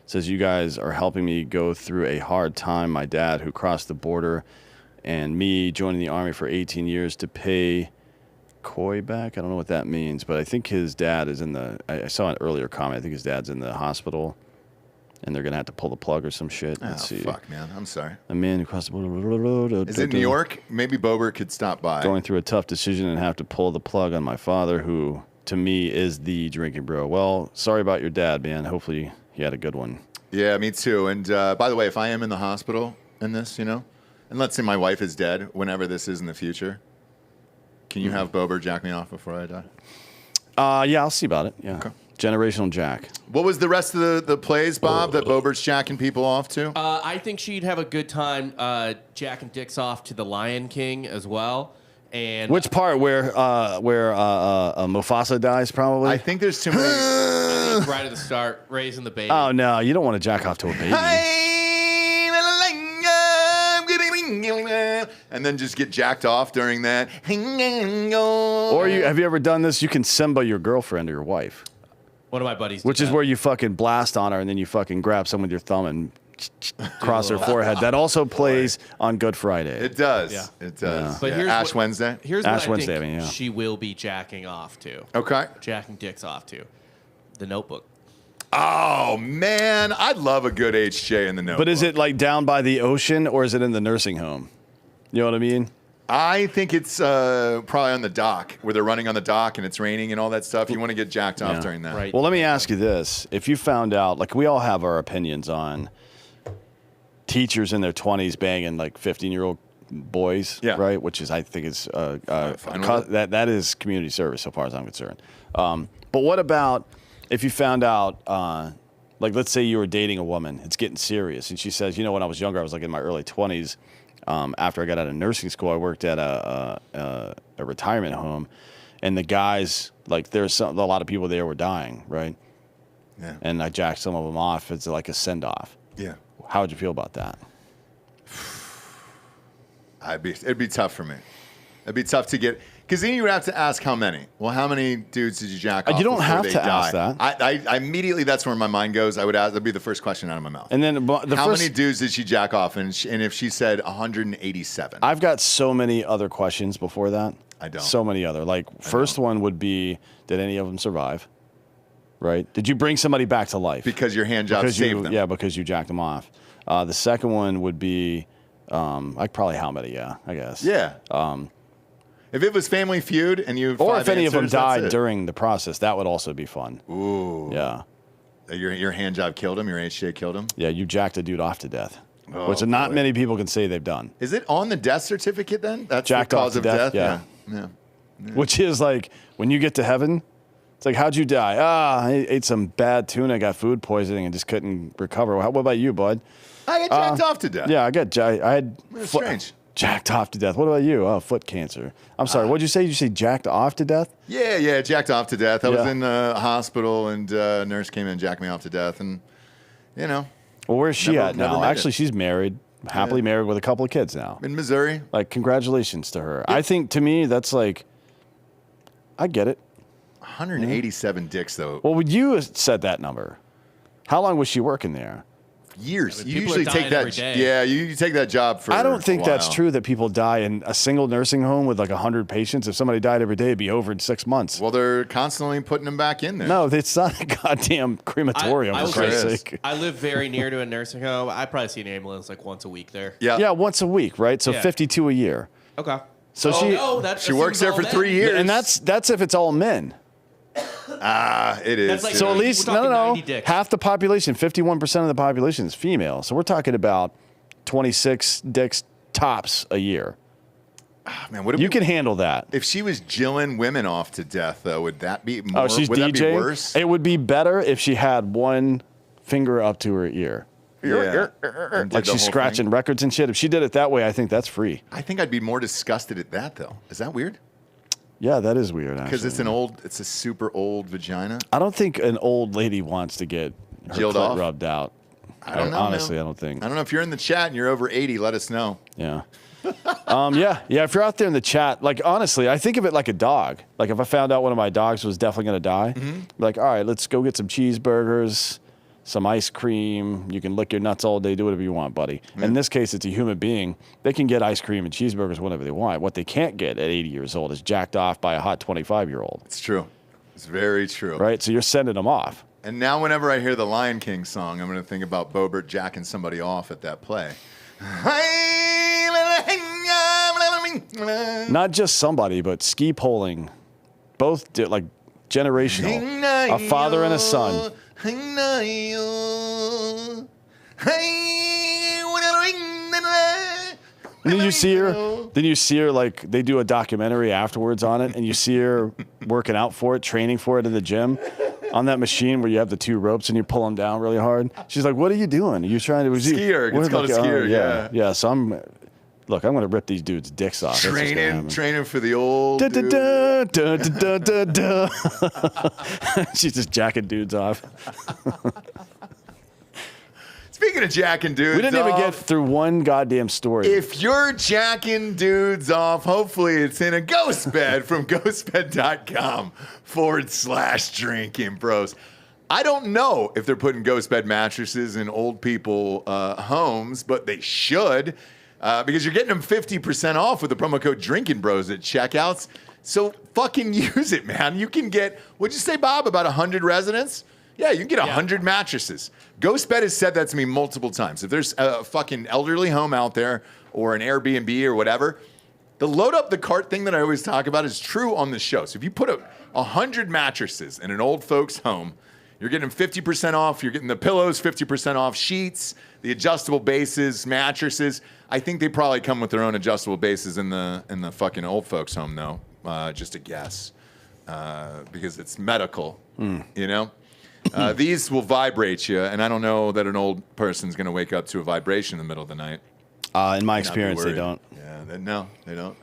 S4: says, you guys are helping me go through a hard time. My dad, who crossed the border, and me joining the Army for 18 years to pay COI back. I don't know what that means, but I think his dad is in the. I saw an earlier comment. I think his dad's in the hospital, and they're gonna have to pull the plug or some shit. Let's see.
S1: Fuck, man. I'm sorry.
S4: A man who crossed the border.
S1: Is it New York? Maybe Boebert could stop by.
S4: Going through a tough decision and have to pull the plug on my father, who to me is the drinking bro. Well, sorry about your dad, man. Hopefully he had a good one.
S1: Yeah, me too. And by the way, if I am in the hospital in this, and let's say my wife is dead, whenever this is in the future, can you have Boebert jack me off before I die?
S4: Yeah, I'll see about it. Yeah.
S1: Okay.
S4: Generational Jack.
S1: What was the rest of the plays, Bob, that Boebert's jacking people off to?
S3: I think she'd have a good time jacking dicks off to the Lion King as well. And
S4: Which part where Mufasa dies, probably?
S1: I think there's too many.
S3: right at the start, raising the baby.
S4: Oh, no, you don't want to jack off to a baby.
S1: And then just get jacked off during that.
S4: Or have you ever done this? You can Simba your girlfriend or your wife,
S3: One of my buddies did
S4: which is
S3: that.
S4: where you fucking blast on her and then you fucking grab someone with your thumb and cross her forehead. That also plays on Good Friday.
S1: It does.
S3: Yeah.
S1: It does.
S3: But
S1: Yeah.
S3: here's
S1: Ash
S3: what-
S1: Wednesday.
S3: Here's
S4: Ash
S3: what
S4: Wednesday,
S3: I think
S4: I mean, yeah.
S3: she will be jacking off to.
S1: Okay.
S3: Jacking dicks off to. The Notebook.
S1: Oh, man. I'd love a good HJ in the Notebook.
S4: But is it like down by the ocean or is it in the nursing home? You know what I mean?
S1: I think it's probably on the dock, where they're running on the dock and it's raining and all that stuff. You want to get jacked off
S4: Yeah.
S1: during that.
S3: Right.
S4: Well, let me ask you this. If you found out, like we all have our opinions on teachers in their 20s banging like 15-year-old boys,
S1: Yeah.
S4: right? Which is, I think is,
S1: fine with it.
S4: that is community service so far as I'm concerned. But what about if you found out, like let's say you were dating a woman, it's getting serious, and she says, when I was younger, I was like in my early 20s, after I got out of nursing school, I worked at a retirement home, and the guys, like there's a lot of people there were dying, right?
S1: Yeah.
S4: And I jacked some of them off as like a send-off.
S1: Yeah.
S4: How would you feel about that?
S1: It'd be tough for me. It'd be tough to get, because then you would have to ask how many. Well, how many dudes did you jack off?
S4: You don't
S1: before
S4: have
S1: they
S4: to
S1: die?
S4: ask that.
S1: I immediately, that's where my mind goes. I would ask. That'd be the first question out of my mouth.
S4: And then
S1: How many dudes did she jack off? And if she said 187,
S4: I've got so many other questions before that.
S1: I don't.
S4: So many other. Like, first one would be, did any of them survive? Right? Did you bring somebody back to life?
S1: because your hand job
S4: because
S1: saved
S4: you,
S1: them.
S4: Yeah, because you jacked them off. The second one would be, like probably how many? Yeah, I guess.
S1: Yeah. If it was Family Feud and you,
S4: Or if any of them
S1: answers, that's
S4: died
S1: it.
S4: during the process, that would also be fun.
S1: Ooh.
S4: Yeah.
S1: Your hand job killed him. Your HJ killed him.
S4: Yeah, you jacked a dude off to death,
S1: Oh,
S4: which not
S1: boy.
S4: many people can say they've done.
S1: Is it on the death certificate then? That's
S4: Jacked
S1: the
S4: off
S1: cause
S4: to
S1: of
S4: death?
S1: death.
S4: Yeah.
S1: Yeah.
S4: Which is like when you get to heaven, it's like, how'd you die? I ate some bad tuna, got food poisoning, and just couldn't recover. What about you, bud?
S1: I got jacked off to death.
S4: Yeah, I had
S1: That's strange.
S4: jacked off to death. What about you? Oh, foot cancer. I'm sorry. What'd you say? Did you say jacked off to death?
S1: Yeah, jacked off to death. I was
S4: Yeah.
S1: in the hospital, and a nurse came in and jacked me off to death. And,
S4: Well, where's she
S1: Never-
S4: at
S1: never
S4: now?
S1: made
S4: Actually,
S1: it.
S4: she's married. happily married with a couple of kids now.
S1: In Missouri.
S4: Like, congratulations to her. I think, to me, that's like, I get it.
S1: 187 dicks, though.
S4: Well, would you have said that number? How long was she working there?
S1: Years.
S3: I mean,
S1: You
S3: people are
S1: usually take
S3: dying every
S1: that.
S3: day.
S1: Yeah, you take that job for.
S4: I don't think
S1: a
S4: that's
S1: while.
S4: true that people die in a single nursing home with like 100 patients. If somebody died every day, it'd be over in 6 months.
S1: Well, they're constantly putting them back in there.
S4: No, it's not a goddamn crematorium,
S3: I
S4: for
S3: will
S4: Christ's
S1: say
S4: sake.
S3: I live very near to a nursing home. I probably see an ambulance like once a week there.
S1: Yeah.
S4: Yeah, once a week, right? So
S3: Yeah.
S4: 52 a year.
S3: Okay.
S4: So
S1: She works there for 3 years.
S4: and that's if it's all men.
S1: It is.
S3: That's like-
S4: So at
S3: We're
S4: least,
S3: talking
S4: no.
S3: 90 dicks.
S4: Half the population, 51% of the population is female. So we're talking about 26 dicks tops a year.
S1: Man, would it
S4: You
S1: be,
S4: can handle that.
S1: if she was jilling women off to death, though, would that be more?
S4: Oh, she's
S1: would that be
S4: DJing?
S1: worse?
S4: It would be better if she had one finger up to her ear.
S1: Yeah. And did
S4: Like
S1: the
S4: she's
S1: whole
S4: scratching
S1: thing.
S4: records and shit. If she did it that way, I think that's free.
S1: I think I'd be more disgusted at that, though. Is that weird?
S4: Yeah, that is weird, actually.
S1: Because it's a super old vagina.
S4: I don't think an old lady wants to get her
S1: Jilled
S4: clit
S1: off?
S4: rubbed out.
S1: I don't know.
S4: Honestly,
S1: man.
S4: I don't think.
S1: I don't know if you're in the chat and you're over 80. Let us know.
S4: Yeah. Yeah. If you're out there in the chat, like, honestly, I think of it like a dog. Like, if I found out one of my dogs was definitely going to die, like, all right, let's go get some cheeseburgers, some ice cream. You can lick your nuts all day, do whatever you want, buddy. In this case, it's a human being. They can get ice cream and cheeseburgers whenever they want. What they can't get at 80 years old is jacked off by a hot 25-year-old,
S1: It's true. It's very true.
S4: right? So you're sending them off.
S1: And now whenever I hear the Lion King song, I'm going to think about Boebert jacking somebody off at that play.
S4: Not just somebody, but ski polling. Both like generational. A father and a son. And then you see her. Then you see her like they do a documentary afterwards on it, and you see her working out for it, training for it in the gym, on that machine where you have the two ropes and you pull them down really hard. She's like, "What are you doing? Are you trying to
S1: Ski erg. It's called a ski erg, yeah.
S4: Yeah. So I'm gonna rip these dudes' dicks off. That's what's gonna happen.
S1: Training for the old
S4: Da, da,
S1: dude.
S4: da, da, da, da, da. She's just jacking dudes off.
S1: Speaking of jacking dudes
S4: We didn't even get
S1: off,
S4: through one goddamn story.
S1: if you're jacking dudes off, hopefully it's in a ghost bed from ghostbed.com/drinking bros. I don't know if they're putting ghost bed mattresses in old people homes, but they should because you're getting them 50% off with the promo code Drinkin' Bros at checkouts. So fucking use it, man. You can get, what'd you say, Bob, about 100 residents? Yeah, you can get 100 mattresses. GhostBed has said that to me multiple times. If there's a fucking elderly home out there or an Airbnb or whatever, the load up the cart thing that I always talk about is true on the show. So if you put 100 mattresses in an old folks' home, you're getting 50% off. You're getting the pillows 50% off, sheets, the adjustable bases, mattresses. I think they probably come with their own adjustable bases in the fucking old folks' home, though. Just a guess, because it's medical, you know. These will vibrate you, and I don't know that an old person's going to wake up to a vibration in the middle of the night.
S4: In my
S1: Not be
S4: experience, they
S1: worried.
S4: don't.
S1: Yeah, they don't.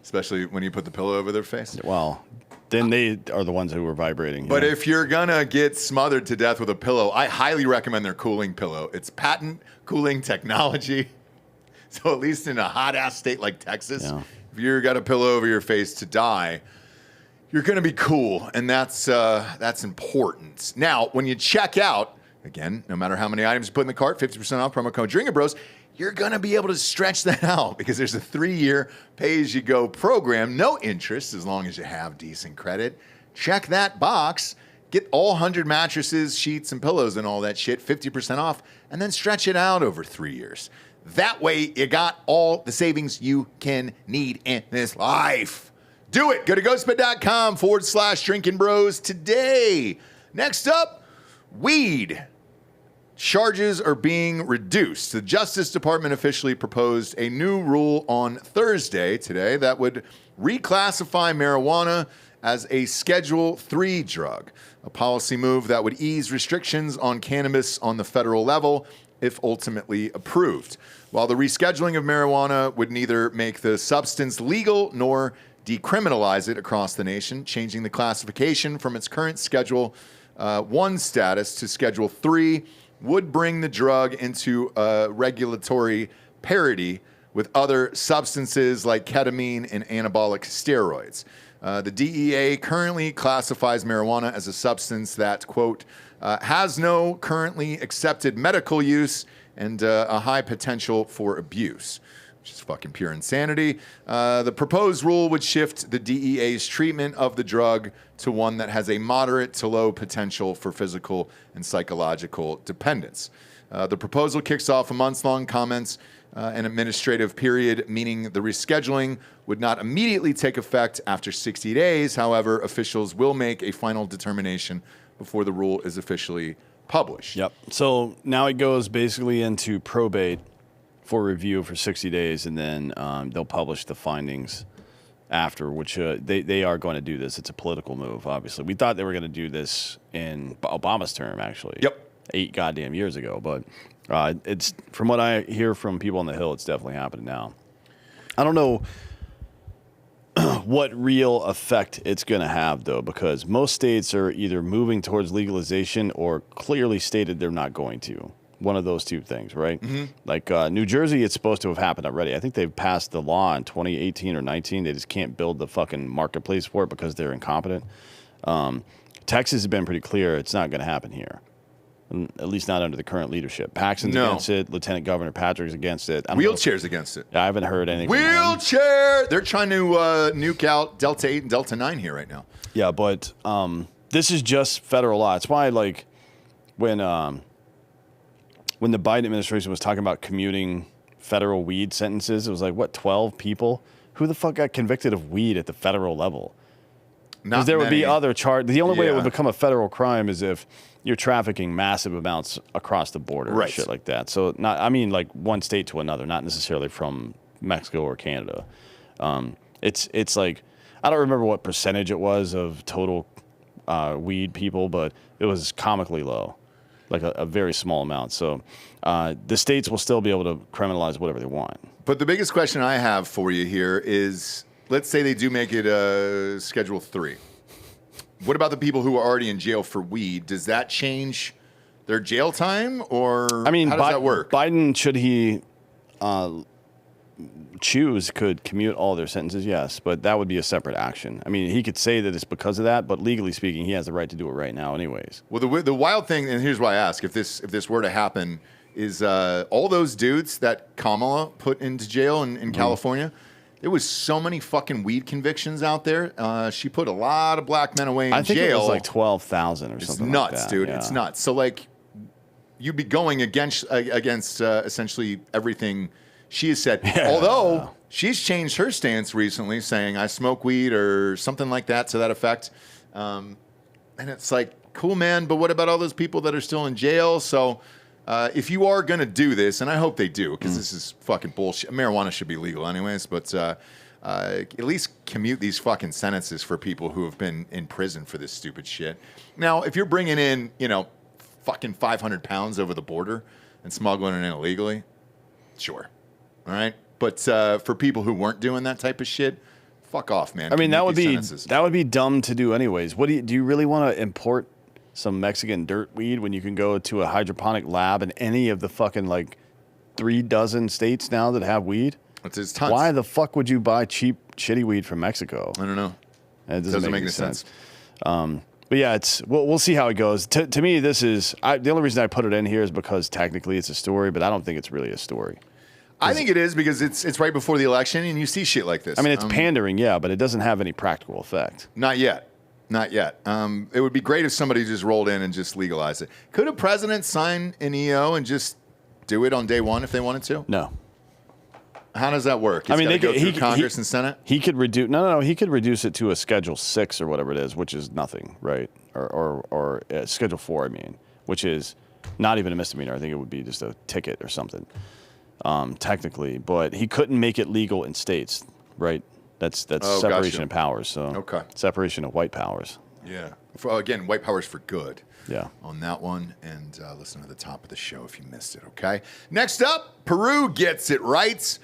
S1: Especially when you put the pillow over their face.
S4: Well, then they are the ones who were vibrating.
S1: But
S4: yeah.
S1: if you're going to get smothered to death with a pillow, I highly recommend their cooling pillow. It's patent cooling technology. So at least in a hot-ass state like Texas, if you've got a pillow over your face to die, you're going to be cool, and that's important. Now, when you check out, again, no matter how many items you put in the cart, 50% off, promo code Drinkin' Bros, you're going to be able to stretch that out because there's a 3-year pay-as-you-go program, no interest as long as you have decent credit. Check that box. Get all 100 mattresses, sheets, and pillows and all that shit, 50% off, and then stretch it out over 3 years. That way, you got all the savings you can need in this life. Do it. Go to ghostbed.com/drinking bros today. Next up, weed. Charges are being reduced. The Justice Department officially proposed a new rule on Thursday today that would reclassify marijuana as a Schedule III drug, a policy move that would ease restrictions on cannabis on the federal level if ultimately approved. While the rescheduling of marijuana would neither make the substance legal nor decriminalize it across the nation, changing the classification from its current Schedule 1 status to Schedule 3 would bring the drug into a regulatory parity with other substances like ketamine and anabolic steroids. The DEA currently classifies marijuana as a substance that, quote, has no currently accepted medical use and a high potential for abuse, which is fucking pure insanity. The proposed rule would shift the DEA's treatment of the drug to one that has a moderate to low potential for physical and psychological dependence. The proposal kicks off a months-long comments and administrative period, meaning the rescheduling would not immediately take effect after 60 days. However, officials will make a final determination before the rule is officially published.
S4: Yep. So now it goes basically into probate for review for 60 days, and then they'll publish the findings after, which they are going to do this. It's a political move, obviously. We thought they were going to do this in Obama's term, actually.
S1: Yep.
S4: 8 goddamn years ago. But it's, from what I hear from people on the Hill, it's definitely happening now. I don't know what real effect it's going to have, though, because most states are either moving towards legalization or clearly stated they're not going to. One of those two things, right? Mm-hmm. Like New Jersey, it's supposed to have happened already. I think they've passed the law in 2018 or 19. They just can't build the fucking marketplace for it because they're incompetent. Texas has been pretty clear it's not going to happen here, at least not under the current leadership. Paxton's against it. Lieutenant Governor Patrick's against it.
S1: Wheelchair's against it.
S4: I haven't heard anything.
S1: Wheelchair! They're trying to nuke out Delta 8 and Delta 9 here right now.
S4: Yeah, but this is just federal law. It's why, like, when the Biden administration was talking about commuting federal weed sentences, it was like, what, 12 people? Who the fuck got convicted of weed at the federal level? Because there would be other charges. The only way it would become a federal crime is if you're trafficking massive amounts across the border and shit like that. So, like one state to another, not necessarily from Mexico or Canada. It's like, I don't remember what percentage it was of total weed people, but it was comically low, like a very small amount. So the states will still be able to criminalize whatever they want.
S1: But the biggest question I have for you here is, let's say they do make it Schedule 3. What about the people who are already in jail for weed? Does that change their jail time, or how does that work?
S4: Biden, should he choose, could commute all their sentences, yes, but that would be a separate action. I mean, he could say that it's because of that, but legally speaking, he has the right to do it right now anyways. Well,
S1: the wild thing, and here's why I ask, if this were to happen, is all those dudes that Kamala put into jail in California, there was so many fucking weed convictions out there. She put a lot of black men away in jail.
S4: I think it was like 12,000 or something like that.
S1: It's nuts, dude. Yeah. It's nuts. So, like, you'd be going against essentially everything she has said. Yeah. Although she's changed her stance recently, saying, I smoke weed or something like that to that effect. And it's like, cool, man, but what about all those people that are still in jail? So if you are going to do this, and I hope they do, because this is fucking bullshit. Marijuana should be legal anyways, but at least commute these fucking sentences for people who have been in prison for this stupid shit. Now, if you're bringing in, fucking 500 pounds over the border and smuggling it in illegally, sure. All right? But for people who weren't doing that type of shit, fuck off, man.
S4: I mean, that would be dumb to do anyways. What do you really want to import some Mexican dirt weed when you can go to a hydroponic lab in any of the fucking like 3 dozen states now that have weed?
S1: It's tons.
S4: Why the fuck would you buy cheap, shitty weed from Mexico?
S1: I don't know.
S4: It doesn't make any sense. But yeah, we'll see how it goes. To me, this is the only reason I put it in here is because technically it's a story, but I don't think it's really a story.
S1: I think it is because it's right before the election and you see shit like this.
S4: I mean, it's pandering, yeah, but it doesn't have any practical effect.
S1: Not yet. Not yet. It would be great if somebody just rolled in and just legalized it. Could a president sign an EO and just do it on day one if they wanted to?
S4: No.
S1: How does that work? It's they go through Congress and Senate?
S4: He could reduce. No. He could reduce it to a Schedule 6 or whatever it is, which is nothing, right? Or Schedule 4, I mean, which is not even a misdemeanor. I think it would be just a ticket or something, technically. But he couldn't make it legal in states, right? That's separation of powers. So separation of white powers.
S1: Yeah. Again, white powers for good.
S4: Yeah.
S1: On that one. And listen to the top of the show if you missed it, okay? Next up, Peru gets it right.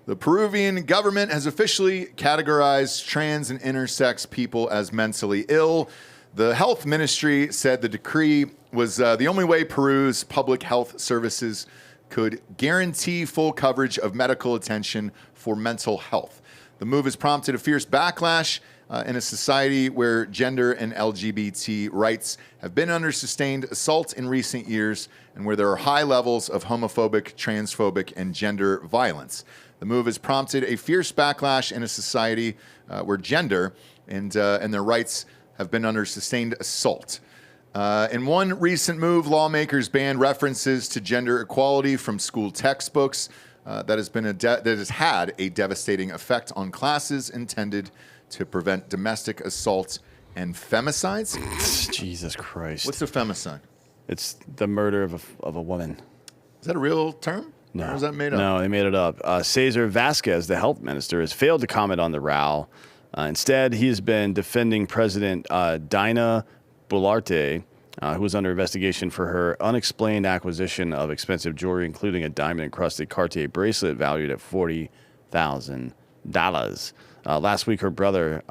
S1: The Peruvian government has officially categorized trans and intersex people as mentally ill. The health ministry said the decree was the only way Peru's public health services could guarantee full coverage of medical attention for mental health. The move has prompted a fierce backlash in a society where gender and LGBT rights have been under sustained assault in recent years and where there are high levels of homophobic, transphobic, and gender violence. The move has prompted a fierce backlash in a society where gender and their rights have been under sustained assault. In one recent move, lawmakers banned references to gender equality from school textbooks. That has had a devastating effect on classes intended to prevent domestic assault and femicides.
S4: Jesus Christ.
S1: What's a femicide?
S4: It's the murder of a woman.
S1: Is that a real term?
S4: No.
S1: Or is that made up?
S4: No, they made it up. Cesar Vasquez, the health minister, has failed to comment on the row. Instead, he has been defending President Dina Boluarte, who was under investigation for her unexplained acquisition of expensive jewelry, including a diamond-encrusted Cartier bracelet valued at $40,000. Last week, her brother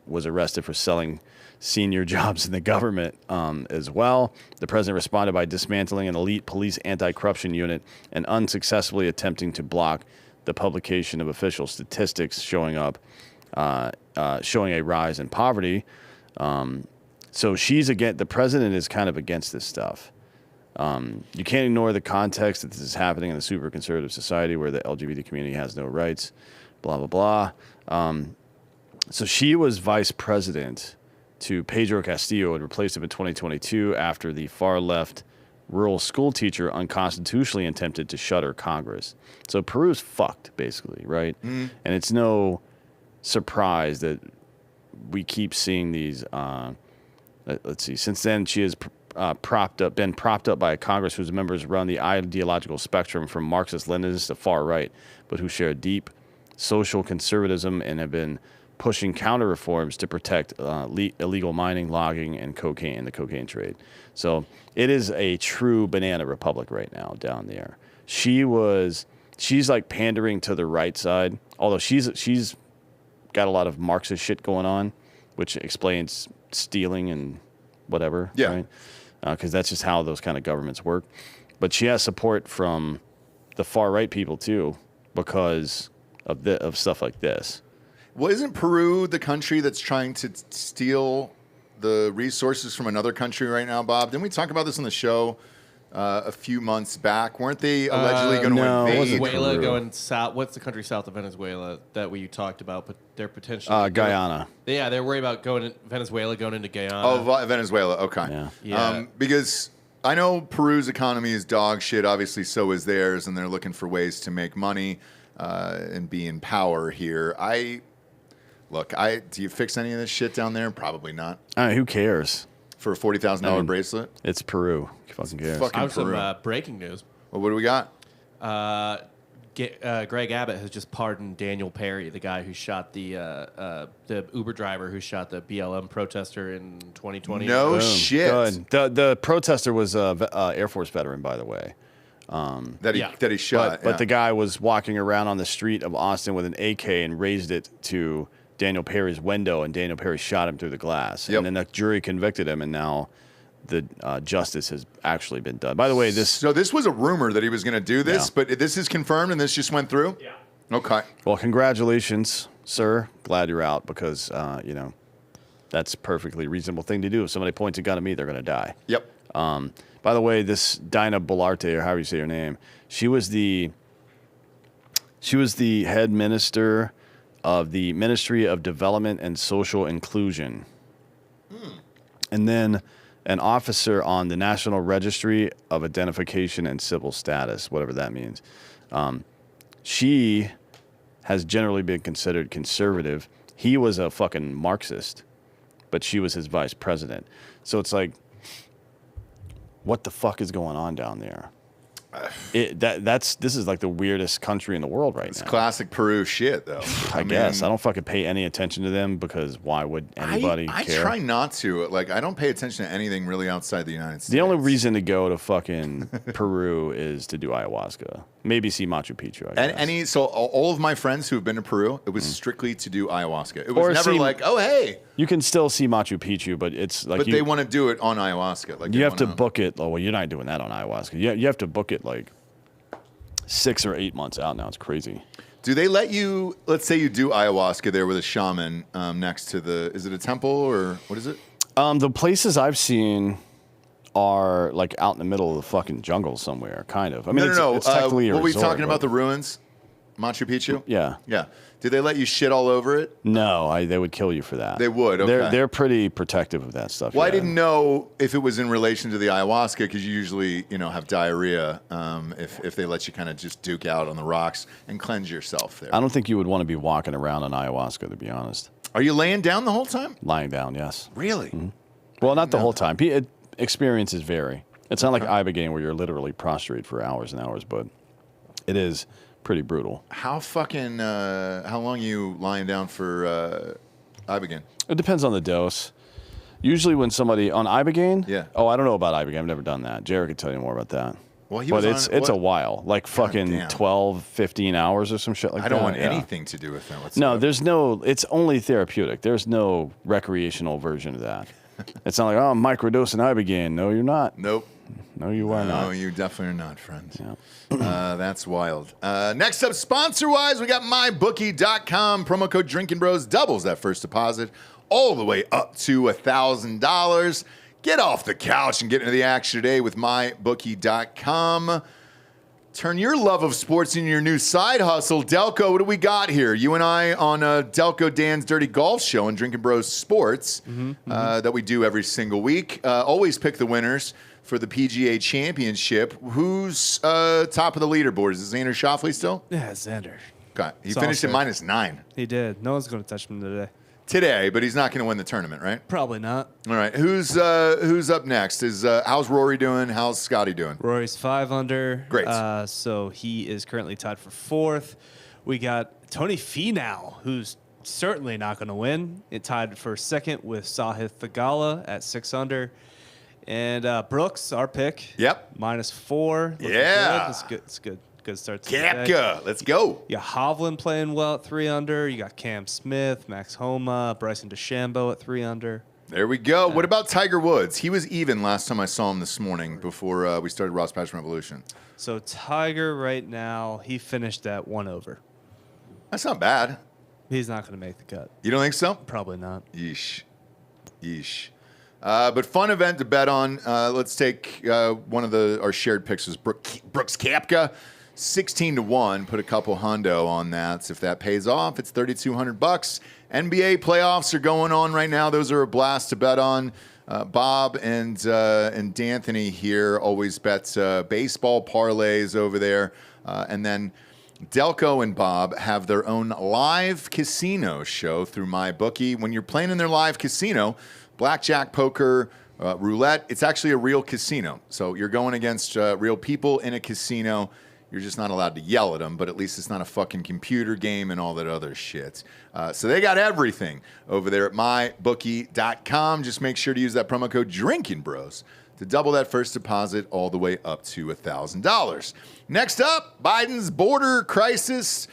S4: was arrested for selling senior jobs in the government as well. The president responded by dismantling an elite police anti-corruption unit and unsuccessfully attempting to block the publication of official statistics showing a rise in poverty. So the president is kind of against this stuff. You can't ignore the context that this is happening in a super conservative society where the LGBT community has no rights, blah, blah, blah. So she was vice president to Pedro Castillo and replaced him in 2022 after the far-left rural school teacher unconstitutionally attempted to shutter Congress. So Peru's fucked, basically, right? And it's no surprise that we keep seeing these... let's see. Since then, she has been propped up by a Congress whose members run the ideological spectrum from Marxist-Leninists to far right, but who share deep social conservatism and have been pushing counter reforms to protect illegal mining, logging, and the cocaine trade. So it is a true banana republic right now down there. She's like pandering to the right side, although she's got a lot of Marxist shit going on, which explains stealing and whatever, right? Because that's just how those kind of governments work. But she has support from the far right people too, because of stuff like this.
S1: Well, isn't Peru the country that's trying to steal the resources from another country right now, Bob? Didn't we talk about this on the show a few months back? Weren't they allegedly going to invade?
S3: Venezuela going south. What's the country south of Venezuela that we talked about? But they're potentially
S4: Guyana.
S3: Yeah, they're worried about Venezuela going into Guyana.
S1: Oh, Venezuela. Okay.
S3: Yeah.
S1: Because I know Peru's economy is dog shit. Obviously, so is theirs, and they're looking for ways to make money and be in power here. Do you fix any of this shit down there? Probably not.
S4: Who cares?
S1: For a $40,000 bracelet?
S4: It's Peru. Who fucking cares?
S1: Fucking Peru.
S3: Some breaking news.
S1: Well, what do we got?
S3: Greg Abbott has just pardoned Daniel Perry, the guy who shot the Uber driver who shot the BLM protester in 2020.
S1: No shit.
S4: Good. The protester was an Air Force veteran, by the way.
S1: That he shot.
S4: But the guy was walking around on the street of Austin with an AK and raised it to Daniel Perry's window, and Daniel Perry shot him through the glass.
S1: Yep.
S4: And then the jury convicted him, and now the justice has actually been done. By the way, this
S1: was a rumor that he was going to do this, but this is confirmed, and this just went through?
S3: Yeah.
S1: Okay.
S4: Well, congratulations, sir. Glad you're out because, that's a perfectly reasonable thing to do. If somebody points a gun at me, they're going to die.
S1: Yep.
S4: By the way, this Dina Boluarte, or however you say her name, she was the head minister of the Ministry of Development and Social Inclusion. And then an officer on the National Registry of Identification and Civil Status, whatever that means. She has generally been considered conservative. He was a fucking Marxist, but she was his vice president. So it's like, what the fuck is going on down there? This is like the weirdest country in the world right now.
S1: It's classic Peru shit, though.
S4: I guess. I don't fucking pay any attention to them because why would anybody care?
S1: I try not to. Like, I don't pay attention to anything really outside the United States.
S4: The only reason to go to fucking Peru is to do ayahuasca. Maybe see Machu Picchu, I guess.
S1: So all of my friends who have been to Peru, it was strictly to do ayahuasca. It was never like, oh, hey.
S4: You can still see Machu Picchu, but it's like
S1: they want to do it on ayahuasca. Like
S4: you have to book it. Oh, well, you're not doing that on ayahuasca. You have to book it shit like 6 or 8 months out now. It's crazy.
S1: Do they let you, let's say you do ayahuasca there with a shaman next to is it a temple or what is it?
S4: The places I've seen are like out in the middle of the fucking jungle somewhere, kind of. I mean, it's technically a
S1: what were we
S4: resort,
S1: talking about, the ruins? Machu Picchu?
S4: Yeah.
S1: Yeah. Did they let you shit all over it?
S4: No, they would kill you for that.
S1: They would, okay.
S4: They're pretty protective of that stuff.
S1: Well,
S4: yeah.
S1: I didn't know if it was in relation to the ayahuasca because you usually, have diarrhea if they let you kind of just duke out on the rocks and cleanse yourself there.
S4: I don't think you would want to be walking around on ayahuasca, to be honest.
S1: Are you laying down the whole time?
S4: Lying down, yes.
S1: Really?
S4: Mm-hmm. Well, not the whole time. Experiences vary. It's not like ibogaine where you're literally prostrate for hours and hours, but it is pretty brutal.
S1: How long are you lying down for ibogaine?
S4: It depends on the dose. Usually when somebody on ibogaine,
S1: yeah.
S4: Oh, I don't know about ibogaine. I've never done that. Jared could tell you more about that.
S1: Well,
S4: but it's a while, like fucking 12, 15 hours or some shit like that.
S1: I don't want anything to do with that whatsoever.
S4: No, it's only therapeutic. There's no recreational version of that. It's not like, oh, I'm microdosing ibogaine. No, you're not.
S1: Nope.
S4: No, you are not.
S1: No, you definitely are not, friends.
S4: Yeah.
S1: That's wild. Next up, sponsor-wise, we got MyBookie.com. Promo code Drinkin' Bros doubles that first deposit all the way up to $1,000. Get off the couch and get into the action today with MyBookie.com. Turn your love of sports into your new side hustle. Delco, what do we got here? You and I on Delco Dan's Dirty Golf Show and Drinkin' Bros Sports that we do every single week. Always pick the winners for the PGA Championship. Who's top of the leaderboard? Is it Xander Schauffele still?
S6: Yeah, Xander.
S1: Okay. He finished at -9.
S6: He did. No one's going to touch him
S1: today, but he's not going to win the tournament, right?
S6: Probably not.
S1: All right. Who's up next? How's Rory doing? How's Scotty doing?
S6: Rory's 5 under.
S1: Great.
S6: So he is currently tied for 4th. We got Tony Finau, who's certainly not going to win. It tied for 2nd with Sahith Theegala at 6 under. And Brooks, our pick.
S1: Yep.
S6: -4.
S1: Yeah.
S6: Good. It's good. Good start to the day.
S1: Kapka, let's go.
S6: You got Hovland playing well at 3 under. You got Cam Smith, Max Homa, Bryson DeChambeau at 3 under.
S1: There we go. What about Tiger Woods? He was even last time I saw him this morning before we started Ross Passion Revolution.
S6: So Tiger right now, he finished at 1 over.
S1: That's not bad.
S6: He's not going to make the cut.
S1: You don't think so?
S6: Probably not.
S1: Yeesh. But fun event to bet on. Let's take one of our shared picks was Brooks Koepka. 16-1, put a couple hundo on that. So if that pays off, it's $3,200. NBA playoffs are going on right now. Those are a blast to bet on. Bob and D'Anthony here always bet baseball parlays over there. And then Delco and Bob have their own live casino show through MyBookie. When you're playing in their live casino, blackjack, poker, roulette, it's actually a real casino. So you're going against real people in a casino. You're just not allowed to yell at them, but at least it's not a fucking computer game and all that other shit. So they got everything over there at MyBookie.com. Just make sure to use that promo code DrinkinBros to double that first deposit all the way up to $1,000. Next up, Biden's border crisis.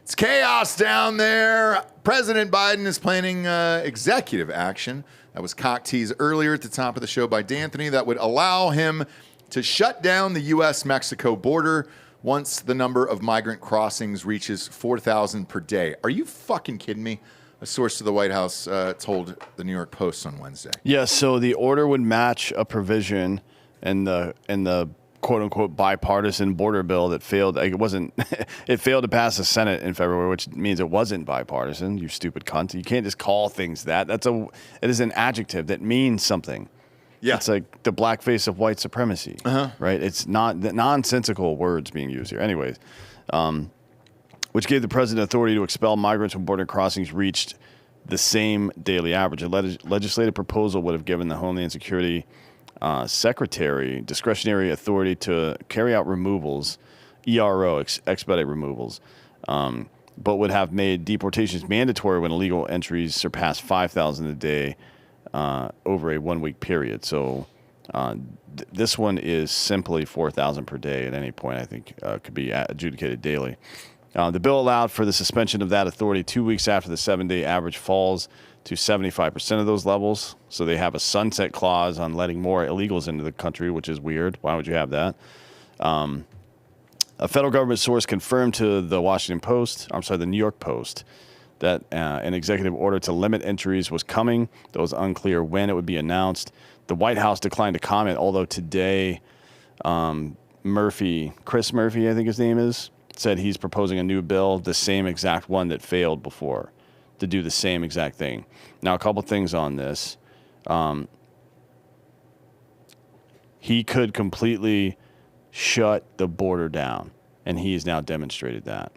S1: It's chaos down there. President Biden is planning executive action. That was cock teased earlier at the top of the show by D'Anthony that would allow him to shut down the U.S.-Mexico border once the number of migrant crossings reaches 4,000 per day. Are you fucking kidding me? A source to the White House told the New York Post on Wednesday.
S4: Yeah, so the order would match a provision in the quote-unquote bipartisan border bill that failed. It wasn't. It failed to pass the Senate in February, which means it wasn't bipartisan. You stupid cunt! You can't just call things that. It is an adjective that means something.
S1: Yeah.
S4: It's like the blackface of white supremacy, right? It's not the nonsensical words being used here. Anyways, which gave the president authority to expel migrants when border crossings reached the same daily average. A legislative proposal would have given the Homeland Security Secretary discretionary authority to carry out removals, expedite removals, but would have made deportations mandatory when illegal entries surpass 5,000 a day over a 1-week period. So this one is simply 4,000 per day at any point, I think, could be adjudicated daily. The bill allowed for the suspension of that authority 2 weeks after the 7-day average falls to 75% of those levels. So they have a sunset clause on letting more illegals into the country, which is weird. Why would you have that? A federal government source confirmed to the the New York Post, that an executive order to limit entries was coming. Though it was unclear when it would be announced. The White House declined to comment, although today Chris Murphy, I think his name is, said he's proposing a new bill, the same exact one that failed before, to do the same exact thing. Now, a couple things on this. He could completely shut the border down, and he has now demonstrated that,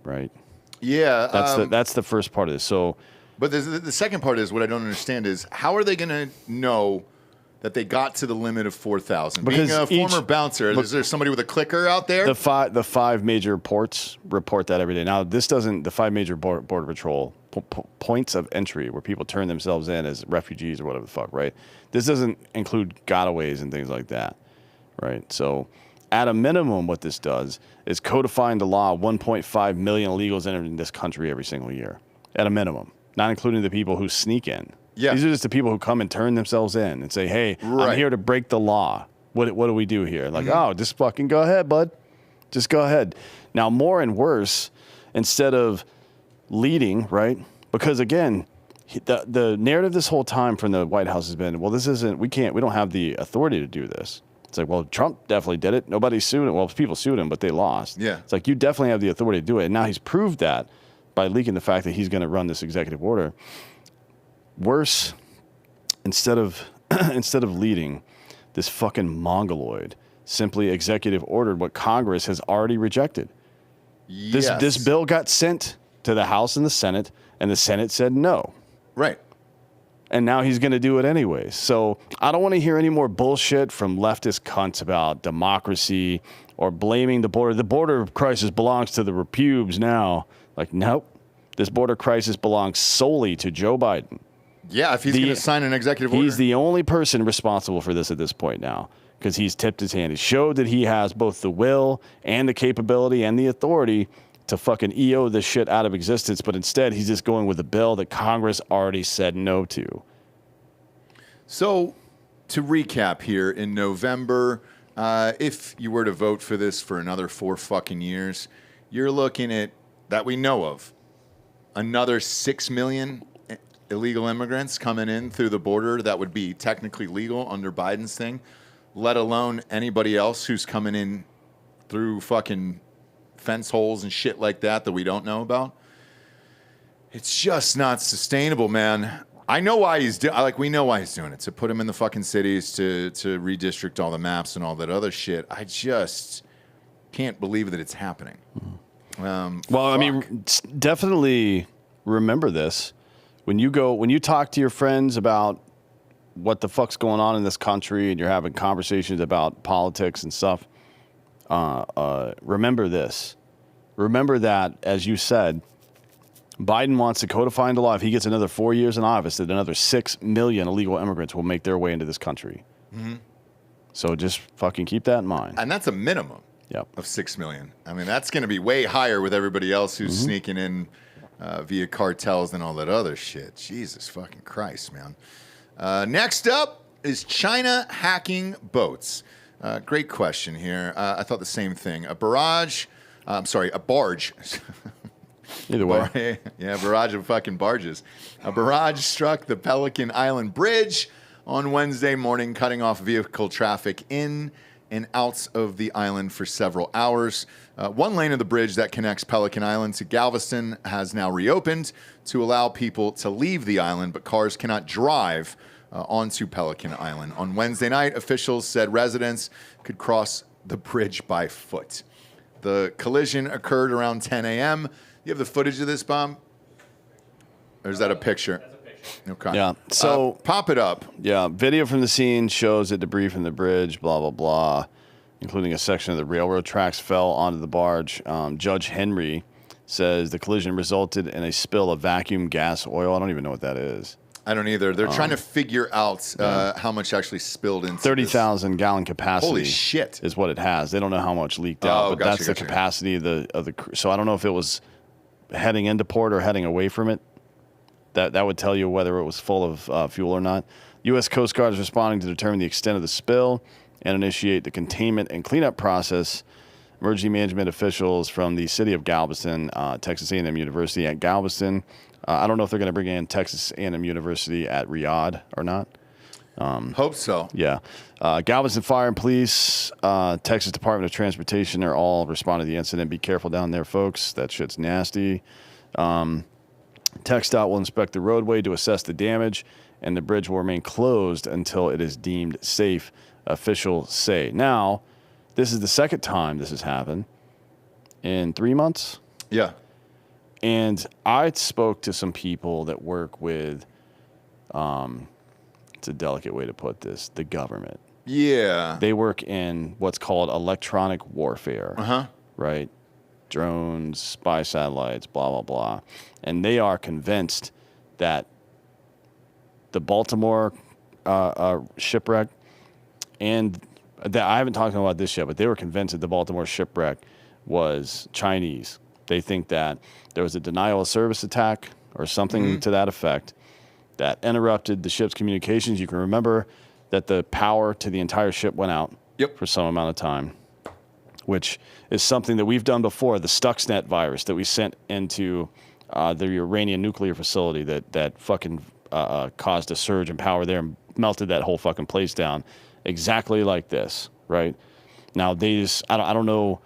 S4: right?
S1: Yeah.
S4: That's the first part of this. So,
S1: but the second part is what I don't understand is how are they going to know that they got to the limit of 4,000? Being a former bouncer, is there somebody with a clicker out there?
S4: The five major ports report that every day. Now, this doesn't, the five major border patrol points of entry where people turn themselves in as refugees or whatever the fuck, right? This doesn't include gotaways and things like that, right? So, at a minimum, what this does is codifying the law. 1.5 million illegals enter in this country every single year, at a minimum, not including the people who sneak in.
S1: Yeah.
S4: These are just the people who come and turn themselves in and say, hey, I'm here to break the law. What do we do here? Like, oh, just fucking go ahead, bud. Just go ahead. Now, more and worse, instead of leading, right? Because, again, the narrative this whole time from the White House has been, well, we don't have the authority to do this. It's like, well, Trump definitely did it. Nobody sued him. Well, people sued him, but they lost.
S1: Yeah.
S4: It's like, you definitely have the authority to do it. And now he's proved that by leaking the fact that he's going to run this executive order. Worse, instead of leading, this fucking mongoloid simply executive ordered what Congress has already rejected.
S1: Yes.
S4: This bill got sent to the House and the Senate, and the Senate said no.
S1: Right.
S4: And now he's going to do it anyways. So I don't want to hear any more bullshit from leftist cunts about democracy or blaming the border. The border crisis belongs to the repubes now. Like, nope. This border crisis belongs solely to Joe Biden.
S1: Yeah, if he's going to sign an executive order.
S4: He's the only person responsible for this at this point now, because he's tipped his hand. He showed that he has both the will and the capability and the authority to fucking EO this shit out of existence, but instead he's just going with a bill that Congress already said no to.
S1: So, to recap here, in November, if you were to vote for this for another 4 fucking years, you're looking at, that we know of, another 6 million illegal immigrants coming in through the border that would be technically legal under Biden's thing, let alone anybody else who's coming in through fucking fence holes and shit like that we don't know about. It's just not sustainable, man. I know why we know why he's doing it, to put him in the fucking cities, to redistrict all the maps and all that other shit. I just can't believe that it's happening.
S4: I mean, definitely remember this. When you talk to your friends about what the fuck's going on in this country and you're having conversations about politics and stuff, remember this. Remember that, as you said, Biden wants to codify into law, if he gets another 4 years in office, that another 6 million illegal immigrants will make their way into this country. Mm-hmm. So just fucking keep that in mind.
S1: And that's a minimum of 6 million. I mean, that's going to be way higher with everybody else who's sneaking in via cartels and all that other shit. Jesus fucking Christ, man. Next up is China hacking boats. Great question here. I thought the same thing. A barge.
S4: Either way.
S1: Yeah, barrage of fucking barges. A barrage struck the Pelican Island Bridge on Wednesday morning, cutting off vehicle traffic in and out of the island for several hours. One lane of the bridge that connects Pelican Island to Galveston has now reopened to allow people to leave the island, but cars cannot drive onto Pelican Island. On Wednesday night, officials said residents could cross the bridge by foot. The collision occurred around 10 a.m. You have the footage of this, Bob? Or is that a picture? That's a picture. Okay.
S4: Yeah. So
S1: pop it up.
S4: Yeah. Video from the scene shows that debris from the bridge, blah, blah, blah, including a section of the railroad tracks, fell onto the barge. Judge Henry says the collision resulted in a spill of vacuum gas oil. I don't even know what that is.
S1: I don't either. They're trying to figure out how much actually spilled into
S4: 30,000 gallon capacity.
S1: Holy shit.
S4: Is what it has. They don't know how much leaked out, but that's the capacity of the. So I don't know if it was heading into port or heading away from it. That would tell you whether it was full of fuel or not. U.S. Coast Guard is responding to determine the extent of the spill and initiate the containment and cleanup process. emergency management officials from the city of Galveston, Texas A&M University at Galveston. I don't know if they're going to bring in Texas A&M University at Riyadh or not.
S1: Hope so.
S4: Yeah. Galveston Fire and Police, Texas Department of Transportation are all responding to the incident. Be careful down there, folks. That shit's nasty. TxDOT will inspect the roadway to assess the damage, and the bridge will remain closed until it is deemed safe, officials say. Now, this is the second time this has happened in 3 months.
S1: Yeah.
S4: And I spoke to some people that work with, it's a delicate way to put this, the government.
S1: Yeah.
S4: They work in what's called electronic warfare.
S1: Uh-huh.
S4: Right? Drones, spy satellites, blah, blah, blah. And they are convinced that the Baltimore shipwreck, and that I haven't talked about this yet, but they were convinced that the Baltimore shipwreck was Chinese. They think that there was a denial of service attack or something to that effect that interrupted the ship's communications. You can remember that the power to the entire ship went out for some amount of time, which is something that we've done before. The Stuxnet virus that we sent into the Iranian nuclear facility that fucking caused a surge in power there and melted that whole fucking place down. Exactly like this, right? Now, they just, I don't know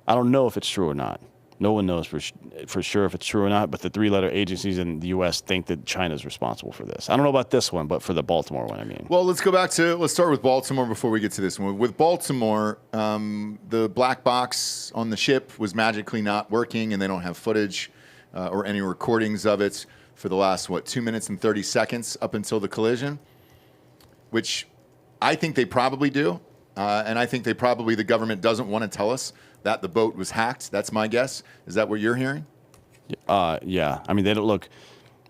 S4: if it's true or not. No one knows for sure if it's true or not, but the three-letter agencies in the U.S. think that China's responsible for this. I don't know about this one, but for the Baltimore one, I mean.
S1: Well, let's start with Baltimore before we get to this one. With Baltimore, the black box on the ship was magically not working, and they don't have footage or any recordings of it for the last, 2 minutes and 30 seconds up until the collision, which I think they probably do. And I think the government doesn't want to tell us that the boat was hacked. That's my guess. Is that what you're hearing?
S4: Yeah. I mean, they don't look.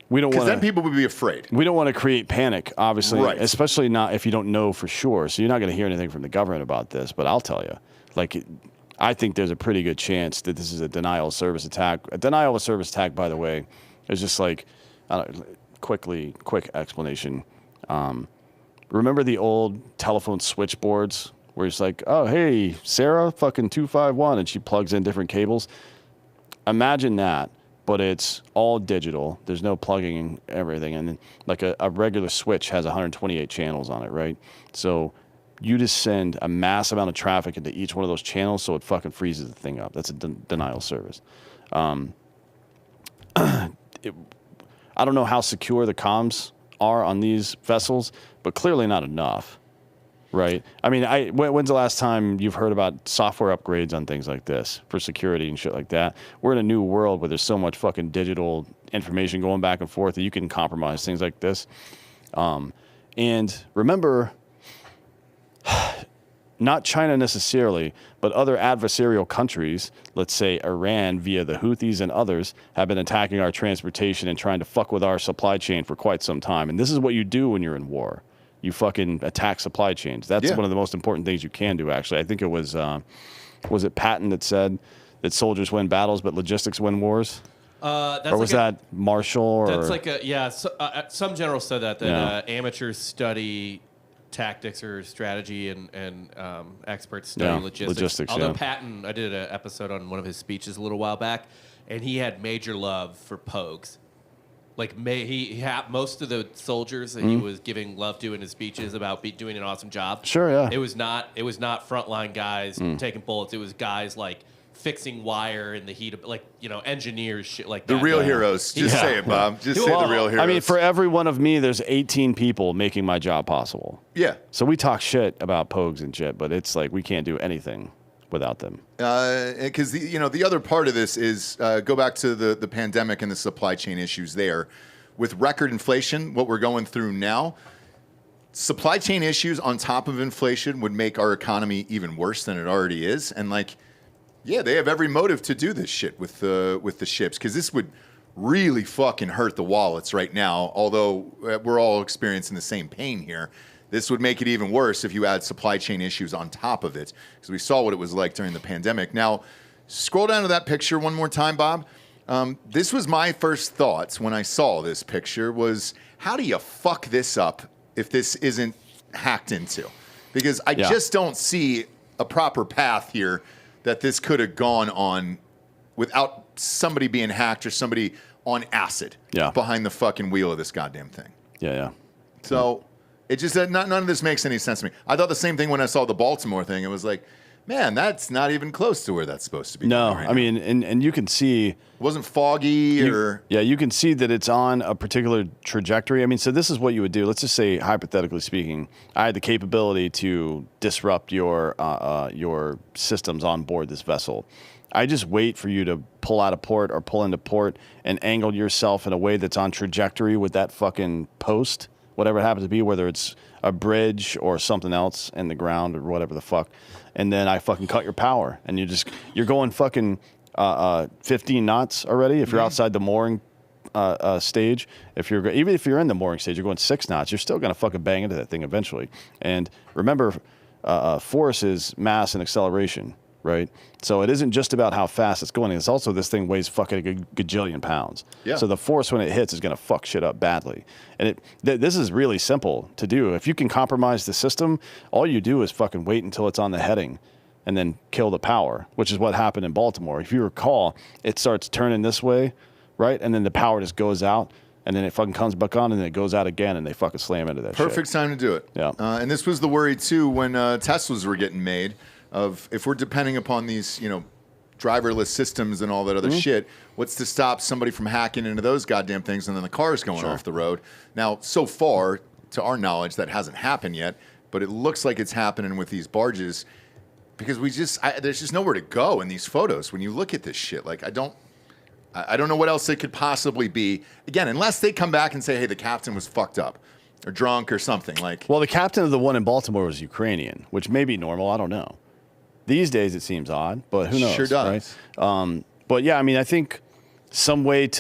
S4: We don't want.
S1: Because then people would be afraid.
S4: We don't want to create panic, obviously,
S1: right.
S4: Especially not if you don't know for sure. So you're not going to hear anything from the government about this. But I'll tell you, I think there's a pretty good chance that this is a denial of service attack. A denial of service attack, by the way, is just quick explanation. Remember the old telephone switchboards where it's like, oh, hey, Sarah, fucking 251, and she plugs in different cables? Imagine that, but it's all digital. There's no plugging in everything. And then, a regular switch has 128 channels on it, right? So you just send a mass amount of traffic into each one of those channels so it fucking freezes the thing up. That's a denial of service. I don't know how secure the comms are on these vessels, but clearly not enough, right? I mean, when's the last time you've heard about software upgrades on things like this for security and shit like that? We're in a new world where there's so much fucking digital information going back and forth that you can compromise things like this. And remember, not China necessarily, but other adversarial countries, let's say Iran via the Houthis and others, have been attacking our transportation and trying to fuck with our supply chain for quite some time. And this is what you do when you're in war. You fucking attack supply chains. That's one of the most important things you can do, actually. I think it was it Patton that said that soldiers win battles, but logistics win wars? Or was that Marshall?
S3: Some generals said that amateurs study tactics or strategy and experts study logistics. Although Patton, I did an episode on one of his speeches a little while back, and he had major love for pogues. He had most of the soldiers that he was giving love to in his speeches about doing an awesome job.
S4: Sure, yeah.
S3: It was not frontline guys taking bullets. It was guys fixing wire in the heat of engineers, shit like that.
S1: The real heroes. Just say it, Bob. Just say the real heroes.
S4: I mean, for every one of me, there's 18 people making my job possible.
S1: Yeah.
S4: So we talk shit about pogues and shit, but it's we can't do anything without them.
S1: Because the other part of this is go back to the pandemic and the supply chain issues there. With record inflation, what we're going through now, supply chain issues on top of inflation would make our economy even worse than it already is. And they have every motive to do this shit with the ships, because this would really fucking hurt the wallets right now. Although we're all experiencing the same pain here, this would make it even worse if you add supply chain issues on top of it, because we saw what it was like during the pandemic. Now, scroll down to that picture one more time, Bob. This was my first thoughts when I saw this picture was, how do you fuck this up if this isn't hacked into? Because I just don't see a proper path here that this could have gone on without somebody being hacked or somebody on acid behind the fucking wheel of this goddamn thing.
S4: Yeah.
S1: So it just none of this makes any sense to me. I thought the same thing when I saw the Baltimore thing. It was like, man, that's not even close to where that's supposed to be.
S4: No,
S1: right
S4: I mean, and you can see
S1: it wasn't foggy or
S4: you can see that it's on a particular trajectory. I mean, so this is what you would do. Let's just say, hypothetically speaking, I had the capability to disrupt your systems on board this vessel. I just wait for you to pull out of port or pull into port and angle yourself in a way that's on trajectory with that fucking post, whatever it happens to be, whether it's a bridge or something else in the ground or whatever the fuck. And then I fucking cut your power, and you're going fucking 15 knots already. If you're outside the mooring stage, even if you're in the mooring stage, you're going 6 knots. You're still gonna fucking bang into that thing eventually. And remember, force is mass and acceleration. Right, so it isn't just about how fast it's going. It's also this thing weighs fucking a gajillion pounds. Yeah. So the force when it hits is going to fuck shit up badly. And this is really simple to do. If you can compromise the system, all you do is fucking wait until it's on the heading, and then kill the power, which is what happened in Baltimore. If you recall, it starts turning this way, right, and then the power just goes out. And then it fucking comes back on, and then it goes out again, and they fucking slam into that shit.
S1: Perfect time to do it.
S4: Yeah.
S1: And this was the worry, too, when Teslas were getting made. Of if we're depending upon these, driverless systems and all that other shit, what's to stop somebody from hacking into those goddamn things and then the car's going off the road? Now, so far, to our knowledge, that hasn't happened yet, but it looks like it's happening with these barges because there's just nowhere to go in these photos when you look at this shit. Like, I don't know what else it could possibly be. Again, unless they come back and say, hey, the captain was fucked up or drunk or something. Well,
S4: the captain of the one in Baltimore was Ukrainian, which may be normal. I don't know. These days it seems odd, but who knows?
S1: Sure does.
S4: Right? But yeah, I mean, I think some way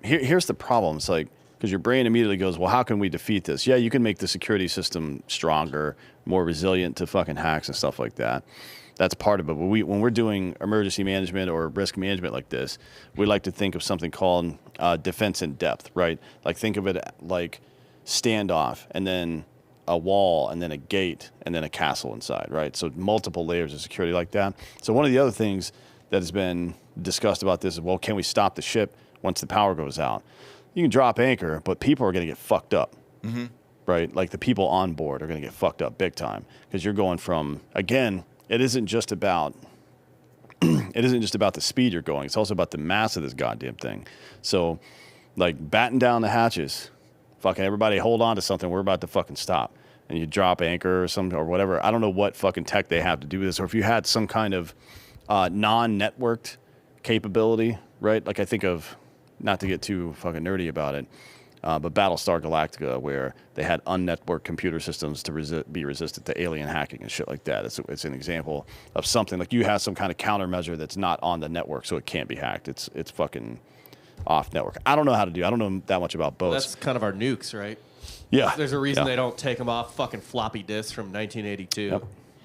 S4: here's the problem. It's like, because your brain immediately goes, well, how can we defeat this? Yeah, you can make the security system stronger, more resilient to fucking hacks and stuff like that. That's part of it. But when we're doing emergency management or risk management like this, we like to think of something called defense in depth, right? Like think of it like standoff, and then a wall, and then a gate, and then a castle inside, right? So multiple layers of security like that. So one of the other things that has been discussed about this is, well, can we stop the ship once the power goes out? You can drop anchor, but people are going to get fucked up, right? Like the people on board are going to get fucked up big time because you're going from, again, it isn't just about the speed you're going. It's also about the mass of this goddamn thing. So like batten down the hatches. Fucking everybody hold on to something. We're about to fucking stop. And you drop anchor or something or whatever. I don't know what fucking tech they have to do this. Or if you had some kind of non-networked capability, right? Like I think of, not to get too fucking nerdy about it, but Battlestar Galactica, where they had unnetworked computer systems to be resistant to alien hacking and shit like that. It's an example of something. Like you have some kind of countermeasure that's not on the network, so it can't be hacked. It's fucking off network. I don't know how to do. I don't know that much about boats.
S3: That's kind of our nukes, right?
S4: Yeah.
S3: There's a reason they don't take them off fucking floppy disks from 1982.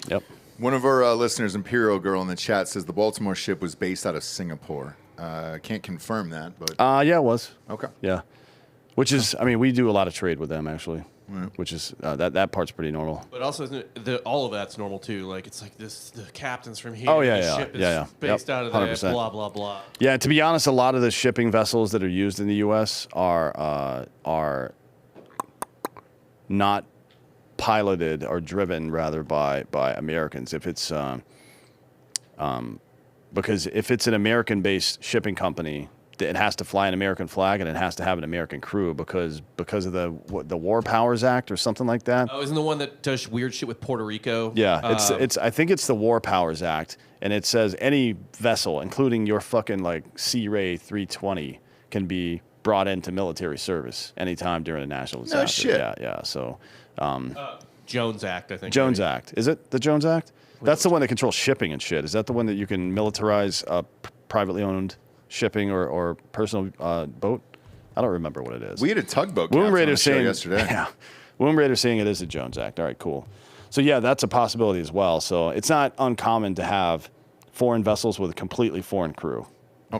S4: Yep.
S1: One of our listeners, Imperial Girl, in the chat says the Baltimore ship was based out of Singapore. Can't confirm that, but
S4: yeah, it was.
S1: Okay.
S4: Yeah, which is, I mean, we do a lot of trade with them actually. Which is that part's pretty normal.
S3: But also, all of that's normal too. Like it's like this: the captain's from here.
S4: Oh yeah,
S3: the ship is based out of there.
S4: 100%.
S3: Blah blah blah.
S4: Yeah, to be honest, a lot of the shipping vessels that are used in the U.S. are not piloted or driven rather by Americans. If it's because if it's an American-based shipping company, it has to fly an American flag and it has to have an American crew because of the War Powers Act or something like that.
S3: Oh, isn't the one that does weird shit with Puerto Rico?
S4: Yeah, it's I think it's the War Powers Act, and it says any vessel, including your fucking like Sea Ray 320, can be brought into military service anytime during a national disaster.
S1: No shit.
S4: Yeah. So
S3: Jones Act, I think.
S4: Jones Act. Is it the Jones Act? That's the one that controls shipping and shit. Is that the one that you can militarize privately owned shipping or personal boat? I don't remember what it is.
S1: We had a tugboat captain on the show yesterday.
S4: Yeah. Womb Raider saying it is the Jones Act. All right, cool. So yeah, that's a possibility as well. So it's not uncommon to have foreign vessels with a completely foreign crew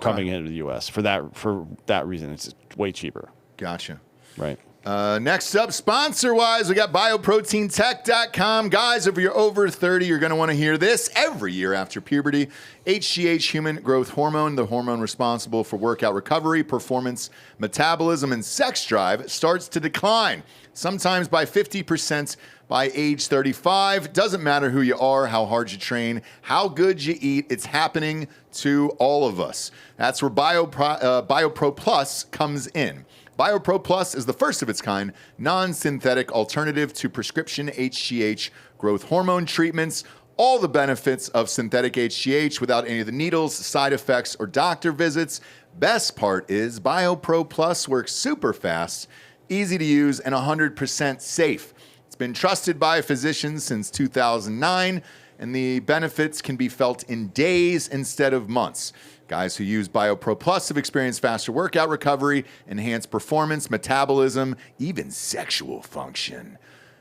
S4: coming into the U.S. For that reason. It's way cheaper.
S1: Gotcha.
S4: Right.
S1: Next up, sponsor-wise, we got BioProteinTech.com. Guys, if you're over 30, you're going to want to hear this. Every year after puberty, HGH, human growth hormone, the hormone responsible for workout recovery, performance, metabolism, and sex drive, starts to decline, sometimes by 50% by age 35. Doesn't matter who you are, how hard you train, how good you eat, it's happening to all of us. That's where BioPro Plus comes in. BioPro Plus is the first of its kind non-synthetic alternative to prescription HGH growth hormone treatments. All the benefits of synthetic HGH without any of the needles, side effects, or doctor visits. Best part is BioPro Plus works super fast, easy to use, and 100% safe. It's been trusted by physicians since 2009, and the benefits can be felt in days instead of months. Guys who use BioPro Plus have experienced faster workout recovery, enhanced performance, metabolism, even sexual function,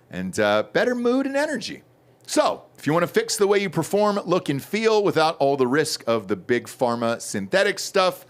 S1: and better mood and energy. So, if you want to fix the way you perform, look, and feel without all the risk of the big pharma synthetic stuff,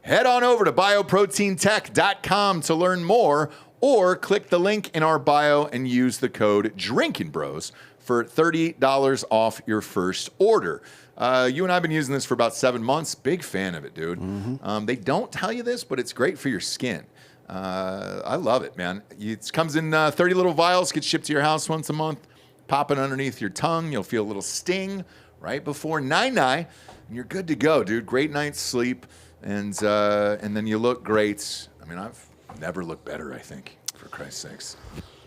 S1: head on over to BioProteinTech.com to learn more, or click the link in our bio and use the code DrinkinBros for $30 off your first order. You and I have been using this for about 7 months. Big fan of it, dude. Mm-hmm. They don't tell you this, but it's great for your skin. I love it, man. It comes in 30 little vials, gets shipped to your house once a month. Pop it underneath your tongue. You'll feel a little sting right before night-night, and you're good to go, dude. Great night's sleep, and then you look great. I mean, I've never looked better, I think, for Christ's sakes.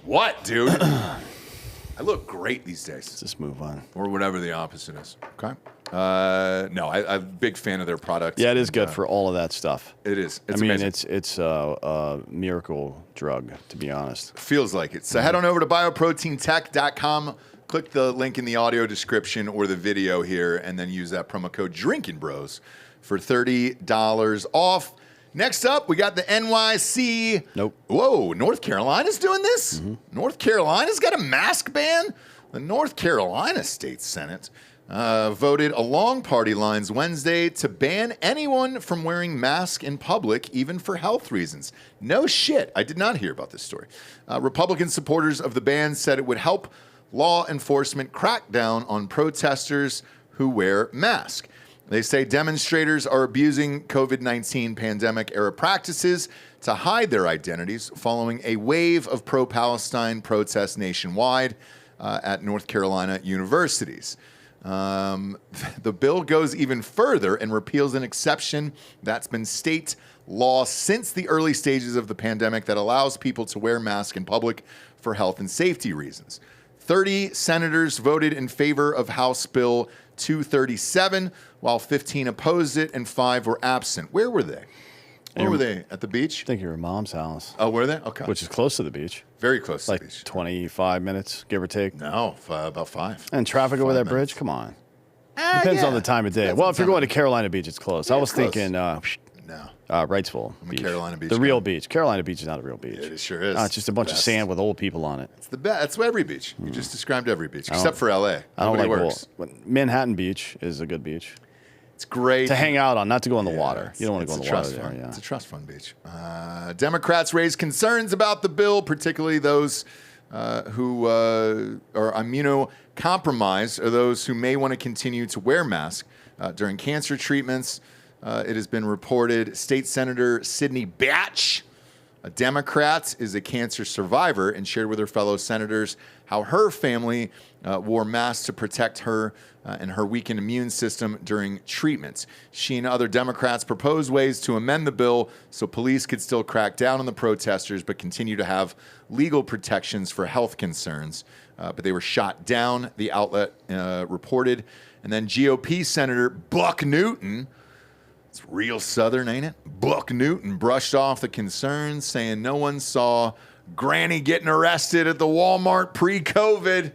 S1: What, dude? I look great these days.
S4: Let's just move on.
S1: Or whatever the opposite is. Okay. No, I'm a big fan of their product.
S4: Yeah, it is good for all of that stuff.
S1: It is. It's
S4: amazing.
S1: It's
S4: a miracle drug, to be honest.
S1: Feels like it. So head on over to BioProteinTech.com, click the link in the audio description or the video here, and then use that promo code DrinkinBros for $30 off. Next up, we got the NYC.
S4: Nope.
S1: Whoa, North Carolina's doing this? Mm-hmm. North Carolina's got a mask ban? The North Carolina State Senate voted along party lines Wednesday to ban anyone from wearing masks in public, even for health reasons. No shit. I did not hear about this story. Republican supporters of the ban said it would help law enforcement crack down on protesters who wear masks. They say demonstrators are abusing COVID-19 pandemic-era practices to hide their identities following a wave of pro-Palestine protests nationwide at North Carolina universities. The bill goes even further and repeals an exception that's been state law since the early stages of the pandemic that allows people to wear masks in public for health and safety reasons. 30 senators voted in favor of House Bill 237, while 15 opposed it and 5 were absent. Where were they? Where were they? At the beach?
S4: I think your mom's house.
S1: Oh, were they? Okay.
S4: Which is close to the beach.
S1: Very close to
S4: like
S1: the beach.
S4: 25 minutes, give or take.
S1: No, about 5.
S4: And traffic over that bridge? Come on. Depends on the time of day.
S1: Depends
S4: Well,
S1: on
S4: if you're
S1: the
S4: going
S1: time
S4: to Carolina Beach, it's close.
S1: Yeah,
S4: I was
S1: close.
S4: thinking
S1: No.
S4: Wrightsville
S1: I'm a
S4: Beach.
S1: Carolina Beach
S4: The
S1: guy.
S4: real beach. Carolina Beach is not a real beach.
S1: It sure is.
S4: It's just a bunch of
S1: Best.
S4: sand with old people on it.
S1: It's the best. That's every beach. You just described every beach,
S4: I don't-
S1: except for L.A.
S4: I don't
S1: Nobody
S4: like
S1: works.
S4: Manhattan Beach is a good beach
S1: It's great.
S4: to hang out on, not to go in the
S1: Yeah,
S4: are. You don't want to go in
S1: it's
S4: the
S1: a
S4: water
S1: trust
S4: there.
S1: fund.
S4: Yeah.
S1: It's a trust fund beach. Democrats raised concerns about the bill, particularly those who are immunocompromised or those who may want to continue to wear masks during cancer treatments. It has been reported State Senator Sidney Batch, a Democrat, is a cancer survivor and shared with her fellow senators how her family wore masks to protect her and her weakened immune system during treatments. She and other Democrats proposed ways to amend the bill so police could still crack down on the protesters but continue to have legal protections for health concerns. But they were shot down, the outlet reported. And then GOP Senator Buck Newton, it's real Southern, ain't it? Buck Newton brushed off the concerns, saying no one saw Granny getting arrested at the Walmart pre-COVID.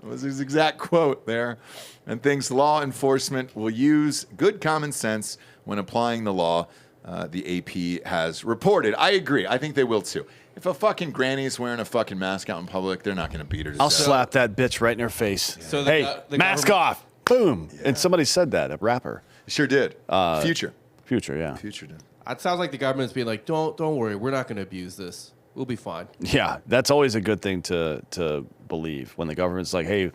S1: That was his exact quote there. And thinks law enforcement will use good common sense when applying the law, the AP has reported. I agree. I think they will too. If a fucking granny's wearing a fucking mask out in public, they're not going to beat her to
S4: I'll
S1: death.
S4: slap that bitch right in her face.
S3: So
S4: Hey,
S3: the
S4: mask
S3: government-
S4: off. Boom. And somebody said that, a rapper.
S1: Sure did. Future.
S4: Future, yeah.
S1: Future did.
S3: It sounds like the government's being like, don't worry, we're not going to abuse this. We'll be fine.
S4: Yeah, that's always a good thing to believe when the government's like, hey,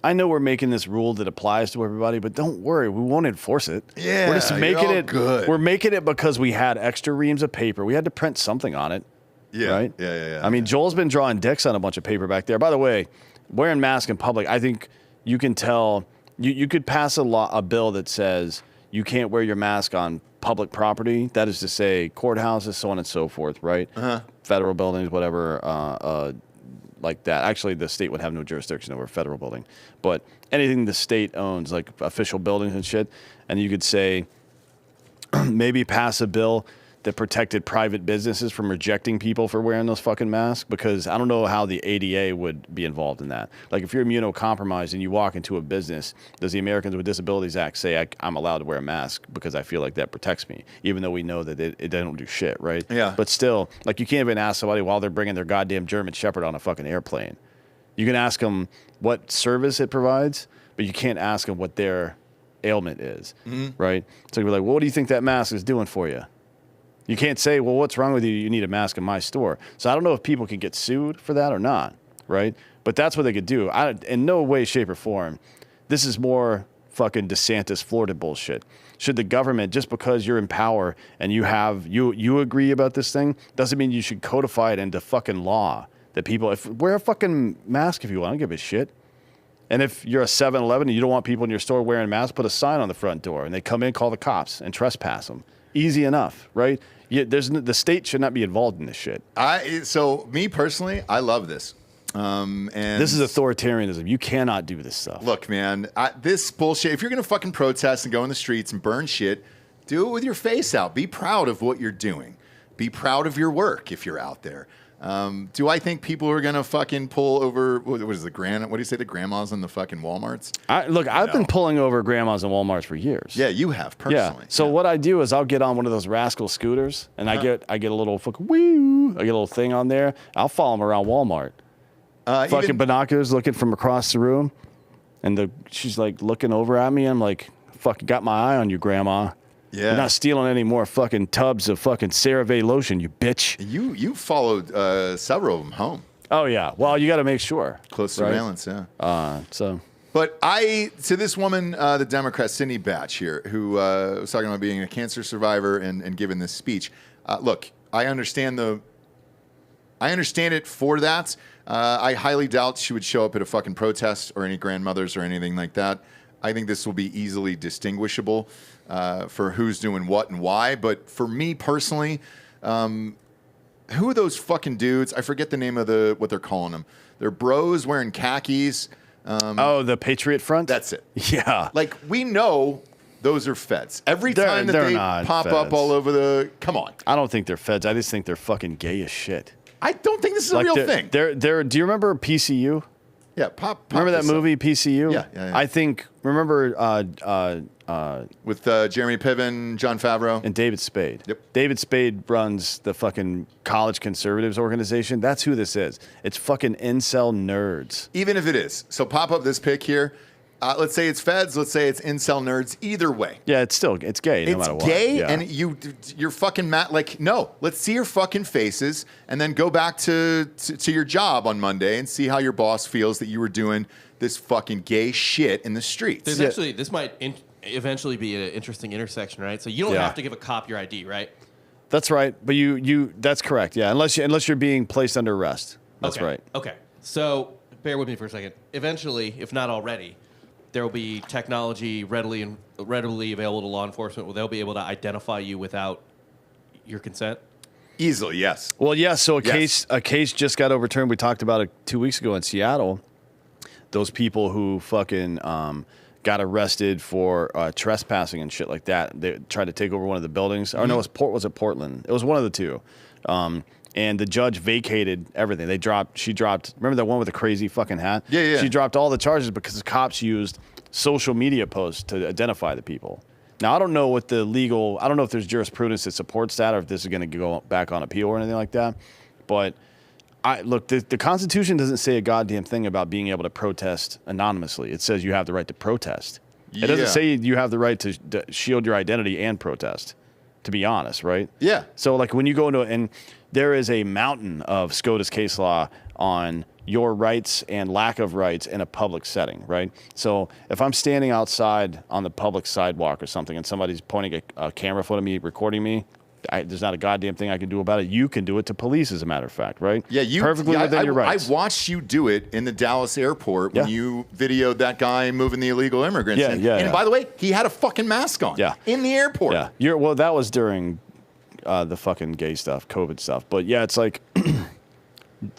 S4: I know we're making this rule that applies to everybody, but don't worry, we won't enforce it.
S1: Yeah,
S4: we're just making it
S1: good.
S4: We're making it because we had extra reams of paper. We had to print something on it.
S1: Yeah,
S4: right?
S1: Yeah.
S4: I mean, Joel's been drawing dicks on a bunch of paper back there. By the way, wearing masks in public, I think you can tell. You could pass a bill that says you can't wear your mask on public property. That is to say, courthouses, so on and so forth, right? Federal buildings, whatever, like that. Actually, the state would have no jurisdiction over a federal building. But anything the state owns, like official buildings and shit, and you could say maybe pass a bill that protected private businesses from rejecting people for wearing those fucking masks, because I don't know how the ADA would be involved in that. Like, if you're immunocompromised and you walk into a business, does the Americans with Disabilities Act say I'm allowed to wear a mask because I feel like that protects me, even though we know that it don't do shit, right?
S1: Yeah.
S4: But still, like, you can't even ask somebody while they're bringing their goddamn German Shepherd on a fucking airplane. You can ask them what service it provides, but you can't ask them what their ailment is, right? So you're like, well, what do you think that mask is doing for you? You can't say, well, what's wrong with you? You need a mask in my store. So I don't know if people can get sued for that or not, right? But that's what they could do. In no way, shape, or form, this is more fucking DeSantis, Florida bullshit. Should the government, just because you're in power and you agree about this thing, doesn't mean you should codify it into fucking law. That people, wear a fucking mask if you want. I don't give a shit. And if you're a 7-Eleven and you don't want people in your store wearing masks, put a sign on the front door and they come in, call the cops, and trespass them. Easy enough, right? The state should not be involved in this shit.
S1: So me personally, I love this. And
S4: this is authoritarianism. You cannot do this stuff.
S1: Look, man, this bullshit. If you're gonna fucking protest and go in the streets and burn shit, do it with your face out. Be proud of what you're doing. Be proud of your work if you're out there. Do I think people are gonna fucking pull over? What is the what do you say? The grandmas in the fucking WalMarts?
S4: I've been pulling over grandmas in Walmarts for years.
S1: Yeah, you have personally.
S4: Yeah. So what I do is I'll get on one of those rascal scooters, and I get a little fucking woo. I get a little thing on there. I'll follow them around Walmart. Fucking binoculars, looking from across the room, and she's like looking over at me. I'm like, fucking got my eye on you, grandma.
S1: Yeah.
S4: You're not stealing any more fucking tubs of fucking CeraVe lotion, you bitch.
S1: You followed several of them home.
S4: Oh, yeah. Well, you got to make sure.
S1: Close surveillance, yeah.
S4: But
S1: to this woman, the Democrat, Sidney Batch here, who was talking about being a cancer survivor and giving this speech. Look, I understand it for that. I highly doubt she would show up at a fucking protest or any grandmothers or anything like that. I think this will be easily distinguishable for who's doing what and why. But for me personally, who are those fucking dudes? I forget the name of what they're calling them. They're bros wearing khakis.
S4: The Patriot Front?
S1: That's it.
S4: Yeah.
S1: Like, we know those are feds. Every time that they pop up all over come on.
S4: I don't think they're feds. I just think they're fucking gay as shit.
S1: I don't think this is a real thing.
S4: Do you remember PCU?
S1: Yeah, pop
S4: remember that movie, PCU?
S1: Yeah.
S4: I think, remember...
S1: with Jeremy Piven, Jon Favreau.
S4: And David Spade.
S1: Yep.
S4: David Spade runs the fucking college conservatives organization. That's who this is. It's fucking incel nerds.
S1: Even if it is. So pop up this pic here. Let's say it's feds. Let's say it's incel nerds. Either way.
S4: Yeah, it's gay no matter what.
S1: It's gay,
S4: yeah.
S1: and you're fucking mad. Like, no, let's see your fucking faces, and then go back to your job on Monday and see how your boss feels that you were doing this fucking gay shit in the streets.
S3: There's actually, this might eventually be an interesting intersection, right? So you don't have to give a cop your ID, right?
S4: That's right, but that's correct. Yeah, unless you're being placed under arrest. That's right.
S3: Okay, so bear with me for a second. Eventually, if not already, there will be technology readily available to law enforcement where they'll be able to identify you without your consent.
S1: Easily, yes.
S4: Well, yeah. So a case just got overturned. We talked about it 2 weeks ago in Seattle. Those people who fucking got arrested for trespassing and shit like that. They tried to take over one of the buildings. Mm-hmm. Or no, was it Portland? It was one of the two. And the judge vacated everything. She dropped. Remember that one with the crazy fucking hat?
S1: Yeah.
S4: She dropped all the charges because the cops used social media posts to identify the people. Now, I don't know what I don't know if there's jurisprudence that supports that or if this is going to go back on appeal or anything like that. But the Constitution doesn't say a goddamn thing about being able to protest anonymously. It says you have the right to protest. It doesn't say you have the right to shield your identity and protest. to be honest, right?
S1: Yeah.
S4: So like when you go into it, and there is a mountain of SCOTUS case law on your rights and lack of rights in a public setting, right? So if I'm standing outside on the public sidewalk or something and somebody's pointing a camera phone at me, recording me, there's not a goddamn thing I can do about it. You can do it to police, as a matter of fact, right?
S1: Yeah, you
S4: perfectly within your rights.
S1: I watched you do it in the Dallas airport when you videoed that guy moving the illegal immigrants. And by the way, he had a fucking mask on.
S4: Yeah.
S1: In the airport.
S4: Yeah. Well, that was during the fucking gay stuff, COVID stuff. But yeah, it's like,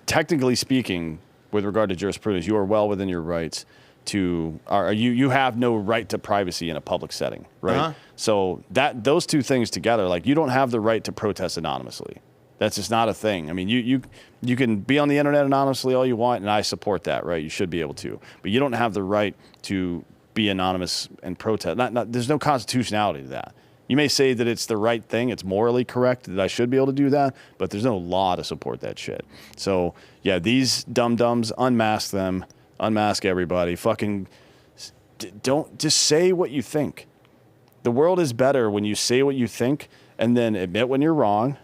S4: technically speaking, with regard to jurisprudence, you are well within your rights to, you have no right to privacy in a public setting, right?
S1: Uh-huh.
S4: So those two things together, like you don't have the right to protest anonymously. That's just not a thing. I mean, you can be on the internet anonymously all you want, and I support that, right? You should be able to, but you don't have the right to be anonymous and protest. There's no constitutionality to that. You may say that it's the right thing, it's morally correct, that I should be able to do that, but there's no law to support that shit. So, yeah, these dum-dums, unmask them, unmask everybody. Fucking don't just say what you think. The world is better when you say what you think and then admit when you're wrong,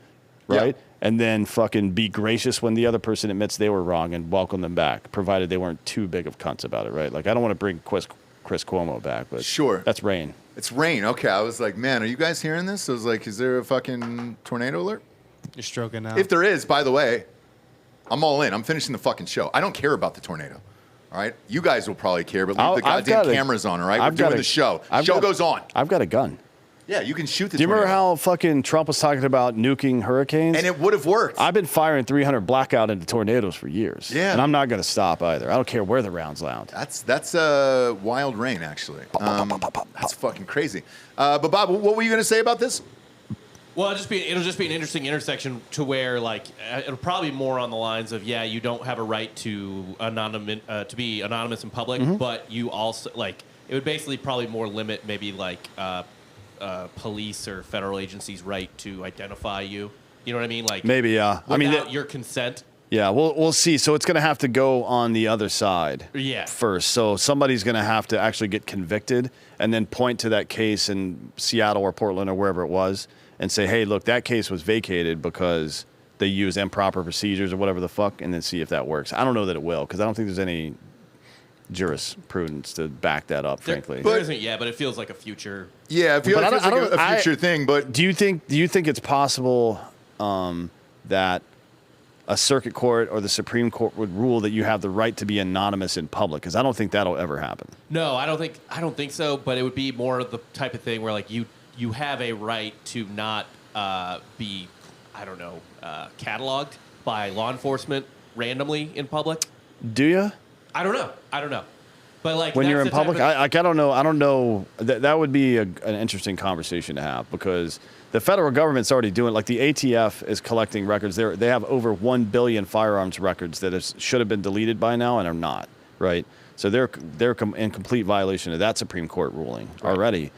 S4: right? Yeah. And then fucking be gracious when the other person admits they were wrong and welcome them back, provided they weren't too big of cunts about it, right? Like, I don't want to bring Chris Cuomo back, but
S1: sure,
S4: that's rain.
S1: It's rain. Okay, I was like, man, are you guys hearing this? I was like, is there a fucking tornado alert?
S6: You're stroking out.
S1: If there is, by the way, I'm all in. I'm finishing the fucking show. I don't care about the tornado. All right? You guys will probably care, but leave the goddamn cameras on, all right? We're doing the show. Show goes on.
S4: I've got a gun.
S1: Yeah, you can shoot the tornado.
S4: Do you remember how fucking Trump was talking about nuking hurricanes?
S1: And it would have worked.
S4: I've been firing 300 blackout into tornadoes for years.
S1: Yeah.
S4: And I'm not going to stop either. I don't care where the rounds land.
S1: That's wild rain, actually. That's fucking crazy. But Bob, what were you going to say about this?
S3: Well, it'll just be an interesting intersection to where, like, it'll probably be more on the lines of, yeah, you don't have a right to be anonymous in public, but you also, like, it would basically probably more limit maybe like police or federal agencies' right to identify you. You know what I mean? Like,
S4: maybe, yeah.
S3: Without your consent.
S4: Yeah, we'll see. So it's going to have to go on the other side first. So somebody's going to have to actually get convicted and then point to that case in Seattle or Portland or wherever it was and say, hey, look, that case was vacated because they used improper procedures or whatever the fuck, and then see if that works. I don't know that it will, because I don't think there's any jurisprudence to back that up, frankly.
S3: There isn't yet, but it feels like a future.
S1: Yeah, it feels like a future thing. But
S4: do you think it's possible that a circuit court or the Supreme Court would rule that you have the right to be anonymous in public? Because I don't think that'll ever happen.
S3: No, I don't think so. But it would be more of the type of thing where, like, you have a right to not be, I don't know, cataloged by law enforcement randomly in public.
S4: Do you?
S3: I don't know. But, like,
S4: when you're in public, I don't know. That would be an interesting conversation to have, because the federal government's already doing, like, the ATF is collecting records. They have over 1 billion firearms records that should have been deleted by now and are not, right? So they're in complete violation of that Supreme Court ruling already.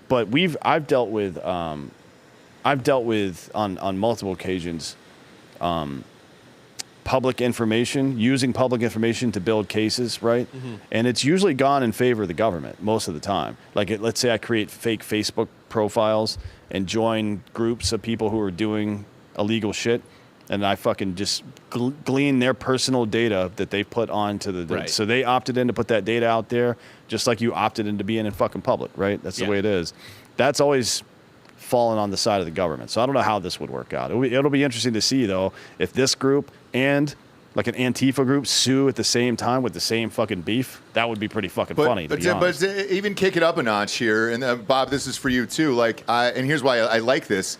S4: But I've dealt with on multiple occasions using public information to build cases, right? And it's usually gone in favor of the government most of the time. Like, let's say I create fake Facebook profiles and join groups of people who are doing illegal shit, and I fucking just glean their personal data that they put onto the...
S3: Right.
S4: So they opted in to put that data out there, just like you opted into being in fucking public, right? That's the way it is. That's always fallen on the side of the government. So I don't know how this would work out. It'll be interesting to see, though, if this group and like an Antifa group sue at the same time with the same fucking beef. That would be pretty fucking funny, to be honest.
S1: But even kick it up a notch here, and Bob, this is for you too. Like, and here's why I like this.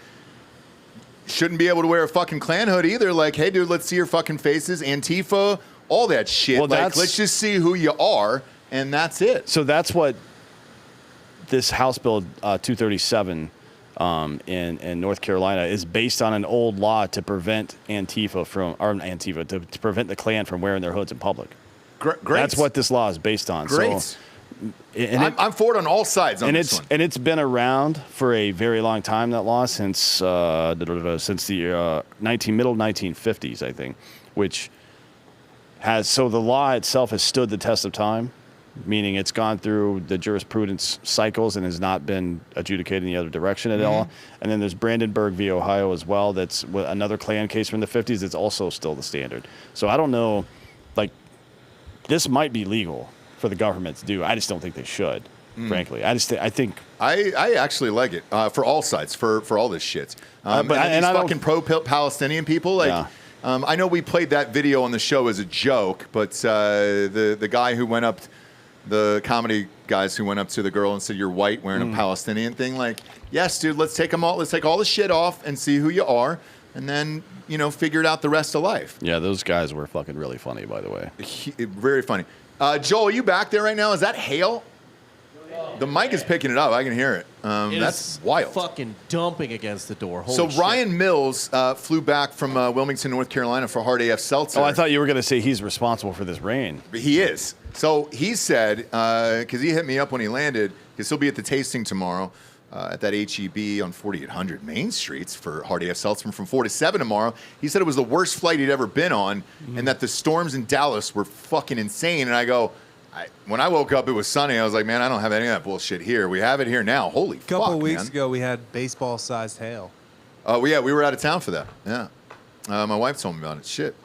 S1: Shouldn't be able to wear a fucking Klan hood either. Like, hey, dude, let's see your fucking faces. Antifa, all that shit.
S4: Well,
S1: like, let's just see who you are, and that's it.
S4: So that's what this House Bill 237 in North Carolina is based on, an old law to prevent to prevent the Klan from wearing their hoods in public.
S1: Great.
S4: That's what this law is based on.
S1: Great.
S4: So,
S1: I'm for it on all sides on this one.
S4: And it's been around for a very long time, that law, since the middle 1950s, I think, which has, so the law itself has stood the test of time. meaning it's gone through the jurisprudence cycles and has not been adjudicated in the other direction at all. And then there's Brandenburg v. Ohio as well. That's another Klan case from the 50s. It's also still the standard. So I don't know, like, this might be legal for the government to do. I just don't think they should, frankly. I think...
S1: I actually like it for all sides, for all this shit. And these fucking pro-Palestinian people, like... Yeah. I know we played that video on the show as a joke, but the guy who went up... The comedy guys who went up to the girl and said, "You're white, wearing a Palestinian thing." Like, yes, dude, let's take all the shit off and see who you are, and then figure it out the rest of life.
S4: Yeah, those guys were fucking really funny, by the way.
S1: Very funny. Joel, are you back there right now? Is that hail? The mic is picking it up. I can hear it. That's wild.
S3: Fucking dumping against the door. Holy
S1: so
S3: shit.
S1: Ryan Mills flew back from Wilmington, North Carolina for Hard AF Seltzer.
S4: Oh, I thought you were going to say he's responsible for this rain.
S1: But he is. So he said, because he hit me up when he landed, because he'll be at the tasting tomorrow at that HEB on 4800 Main Street for Hard AF Seltzer from 4 to 7 tomorrow. He said it was the worst flight he'd ever been on, and that the storms in Dallas were fucking insane. And I go... when I woke up, it was sunny. I was like, man, I don't have any of that bullshit here. We have it here now. Holy fuck, man.
S6: A couple weeks ago, we had baseball-sized hail.
S1: Oh, yeah, we were out of town for that. Yeah. My wife told me about it. Shit.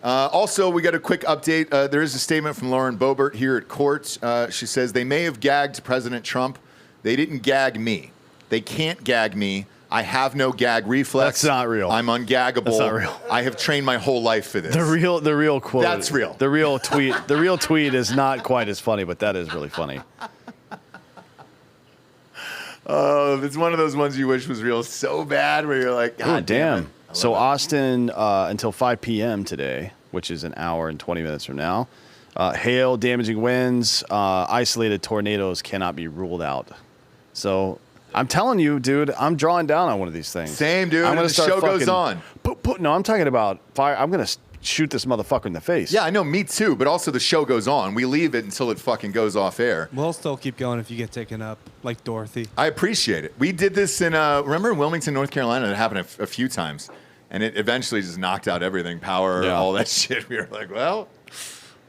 S1: Also, we got a quick update. There is a statement from Lauren Boebert here at court. She says, they may have gagged President Trump. They didn't gag me. They can't gag me. I have no gag reflex.
S4: That's not real.
S1: I'm ungaggable.
S4: That's not real.
S1: I have trained my whole life for this.
S4: The real quote.
S1: That's real.
S4: The real tweet is not quite as funny, but that is really funny.
S1: It's one of those ones you wish was real so bad where you're like, God damn.
S4: So Austin, until 5 p.m. today, which is an hour and 20 minutes from now, hail, damaging winds, isolated tornadoes cannot be ruled out. So I'm telling you, dude, I'm drawing down on one of these things.
S1: Same, dude. I'm gonna the show goes on.
S4: No, I'm talking about fire. I'm going to shoot this motherfucker in the face.
S1: Yeah, I know, me too, but also the show goes on. We leave it until it fucking goes off air.
S6: We'll still keep going if you get taken up, like Dorothy.
S1: I appreciate it. We did this in, remember in Wilmington, North Carolina? It happened a few times, and it eventually just knocked out everything, power, all that shit. We were like, well,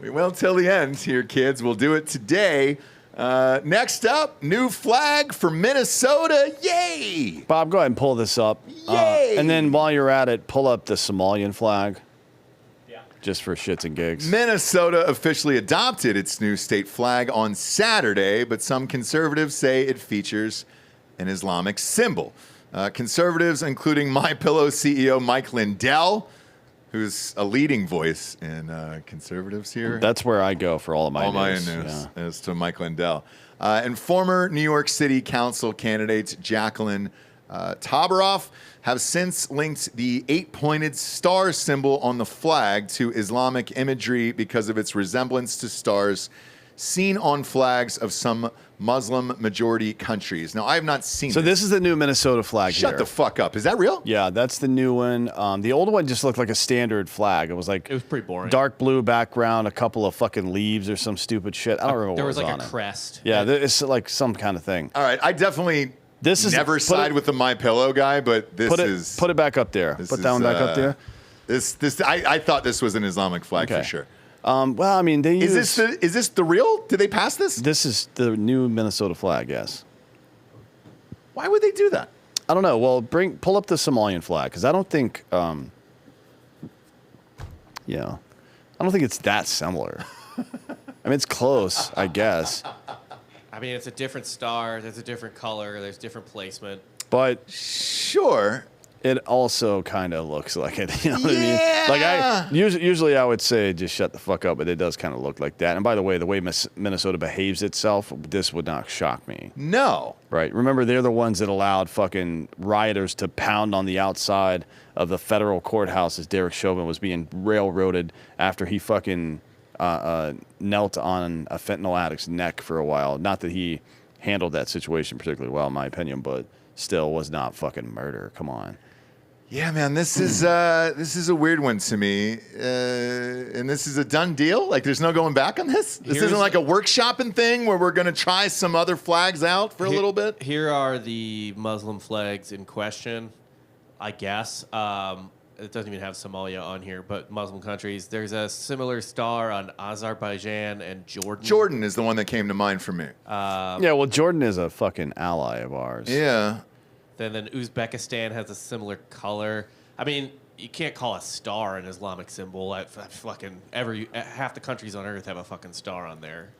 S1: we won't till the end here, kids. We'll do it today. Next up, new flag for Minnesota. Yay!
S4: Bob, go ahead and pull this up.
S1: Yay!
S4: And then while you're at it, pull up the Somalian flag. Yeah. Just for shits and gigs.
S1: Minnesota officially adopted its new state flag on Saturday, but some conservatives say it features an Islamic symbol. Conservatives, including MyPillow CEO Mike Lindell, who's a leading voice in conservatives here.
S4: That's where I go for all of my news.
S1: Is to Mike Lindell. And former New York City Council candidates Jacqueline Tabaroff have since linked the 8-pointed star symbol on the flag to Islamic imagery because of its resemblance to stars seen on flags of some Muslim-majority countries. Now, I have not seen
S4: So this is the new Minnesota flag
S1: Shut the fuck up. Is that real?
S4: Yeah, that's the new one. The old one just looked like a standard flag. It was
S3: pretty boring.
S4: Dark blue background, a couple of fucking leaves or some stupid shit. I don't remember
S3: there
S4: what
S3: was
S4: on
S3: like
S4: it.
S3: a crest.
S4: Yeah, it's like some kind of thing.
S1: All right, I definitely never side with the MyPillow guy, but this is...
S4: Put it back up there. Put that one back up there.
S1: I thought this was an Islamic flag for sure.
S4: Well, I mean, they use...
S1: Is this the real? Did they pass this?
S4: This is the new Minnesota flag, yes.
S1: Why would they do that?
S4: I don't know. Well, pull up the Somalian flag, because I don't think... I don't think it's that similar. I mean, it's close, I guess.
S3: I mean, it's a different star. There's a different color. There's different placement.
S4: But...
S1: Sure.
S4: It also kind of looks like it. You know what I mean? Like usually I would say just shut the fuck up, but it does kind of look like that. And by the way Minnesota behaves itself, this would not shock me.
S1: No.
S4: Right. Remember, they're the ones that allowed fucking rioters to pound on the outside of the federal courthouse as Derek Chauvin was being railroaded after he fucking knelt on a fentanyl addict's neck for a while. Not that he handled that situation particularly well, in my opinion, but still was not fucking murder. Come on.
S1: Yeah, man, this is a weird one to me, and this is a done deal. Like, there's no going back on this. This isn't like a workshopping thing where we're gonna try some other flags out for a little bit.
S3: Here are the Muslim flags in question, I guess. it doesn't even have Somalia on here, but Muslim countries. There's a similar star on Azerbaijan and Jordan.
S1: Jordan is the one that came to mind for me.
S4: Yeah, well, Jordan is a fucking ally of ours.
S1: Yeah.
S3: Then Uzbekistan has a similar color. I mean, you can't call a star an Islamic symbol. Half the countries on Earth have a fucking star on their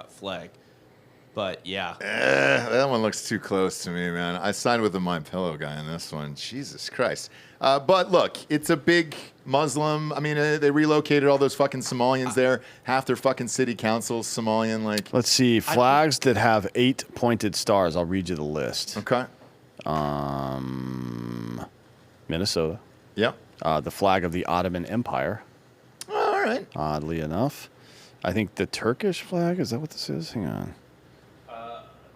S3: flag. But yeah,
S1: that one looks too close to me, man. I signed with the My Pillow guy on this one. Jesus Christ. But look, it's a big Muslim. I mean, they relocated all those fucking Somalians there. Half their fucking city council's Somalian. Like,
S4: Let's see. Flags that have 8 pointed stars. I'll read you the list.
S1: okay.
S4: Minnesota.
S1: Yep.
S4: The flag of the Ottoman Empire,
S1: All right.
S4: oddly enough. I think the Turkish flag, is that what this is? Hang on.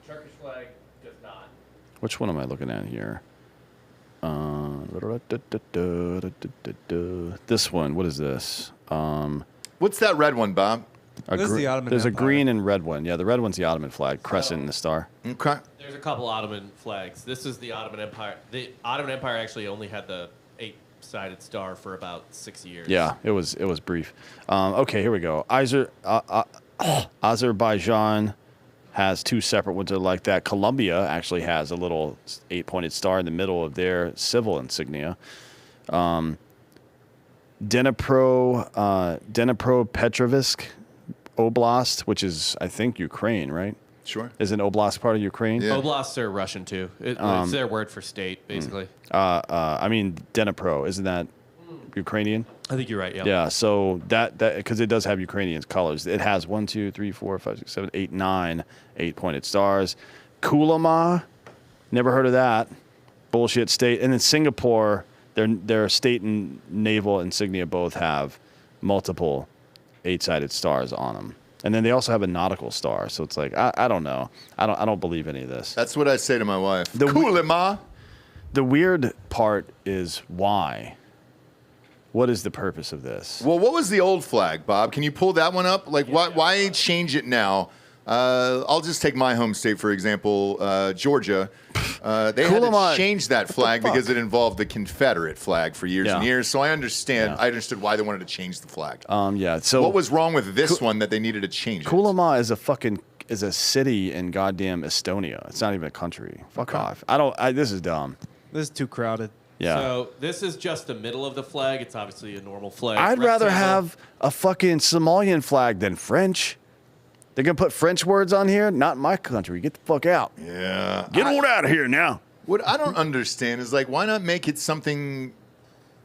S3: Turkish flag does not.
S4: Which one am I looking at here? This one. What is this?
S1: What's that red one, Bob?
S6: This is the Ottoman
S4: There's a
S6: Empire.
S4: green and red one. Yeah, the red one's the Ottoman flag, crescent and the star.
S1: Okay.
S3: There's a couple Ottoman flags. This is the Ottoman Empire. The Ottoman Empire actually only had the 8-sided star for about 6 years.
S4: Yeah, it was brief. Okay, here we go. Azerbaijan has 2 separate ones that are like that. Colombia actually has a little 8-pointed star in the middle of their civil insignia. Dnipropetrovsk Oblast, which is, I think, Ukraine, right?
S1: Sure.
S4: Is an oblast part of Ukraine?
S1: Yeah.
S3: Oblasts are Russian too. It's their word for state, basically.
S4: I mean, Dnipro, isn't that Ukrainian?
S3: I think you're right. Yeah.
S4: Yeah, so that because it does have Ukrainian colors. It has 1, 2, 3, 4, 5, 6, 7, 8, 9 8-pointed stars. Kulama, never heard of that. Bullshit state. And then Singapore, their state and naval insignia both have multiple 8-sided stars on them. And then they also have a nautical star. So it's like I don't know. I don't believe any of this.
S1: That's what I say to my wife.
S4: The
S1: Kulima.
S4: The weird part is why. What is the purpose of this?
S1: Well, what was the old flag, Bob? Can you pull that one up? Like, why change it now? I'll just take my home state, for example, Georgia. They had to change that flag because it involved the Confederate flag for years and years. So I understand. I understood why they wanted to change the flag.
S4: Yeah. So
S1: what was wrong with this one that they needed to change it?
S4: Kulama is a city in goddamn Estonia. It's not even a country. Fuck off. This is dumb.
S6: This is too crowded.
S4: Yeah.
S3: So this is just the middle of the flag. It's obviously a normal flag.
S4: I'd rather
S3: rectangle.
S4: have a fucking Somalian flag than French. They're gonna put French words on here? Not in my country. Get the fuck out.
S1: Yeah.
S4: Get on out of here now.
S1: What I don't understand is, like, why not make it something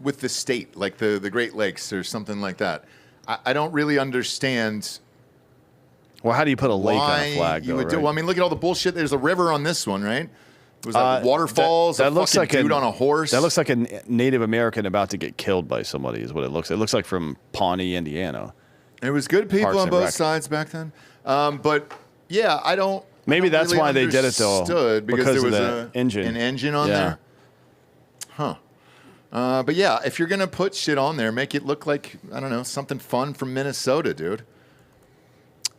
S1: with the state, like the Great Lakes or something like that? I don't really understand.
S4: Well, how do you put a lake on a flag,
S1: you
S4: though,
S1: would do.
S4: right?
S1: Well, I mean, look at all the bullshit. There's a river on this one, right? Was that waterfalls?
S4: That
S1: a
S4: looks
S1: fucking
S4: like
S1: dude on a horse.
S4: That looks like a Native American about to get killed by somebody. Is what it looks. It looks like from Pawnee, Indiana.
S1: It was good people
S4: Parks
S1: on
S4: and
S1: both
S4: Rec.
S1: sides back then. But yeah, I don't.
S4: Maybe that's
S1: really
S4: why they did it, though,
S1: understood, because
S4: because
S1: there
S4: of
S1: was
S4: the engine.
S1: an engine on
S4: Yeah.
S1: there. Huh. But yeah, if you're gonna put shit on there, make it look like, I don't know, something fun from Minnesota, dude.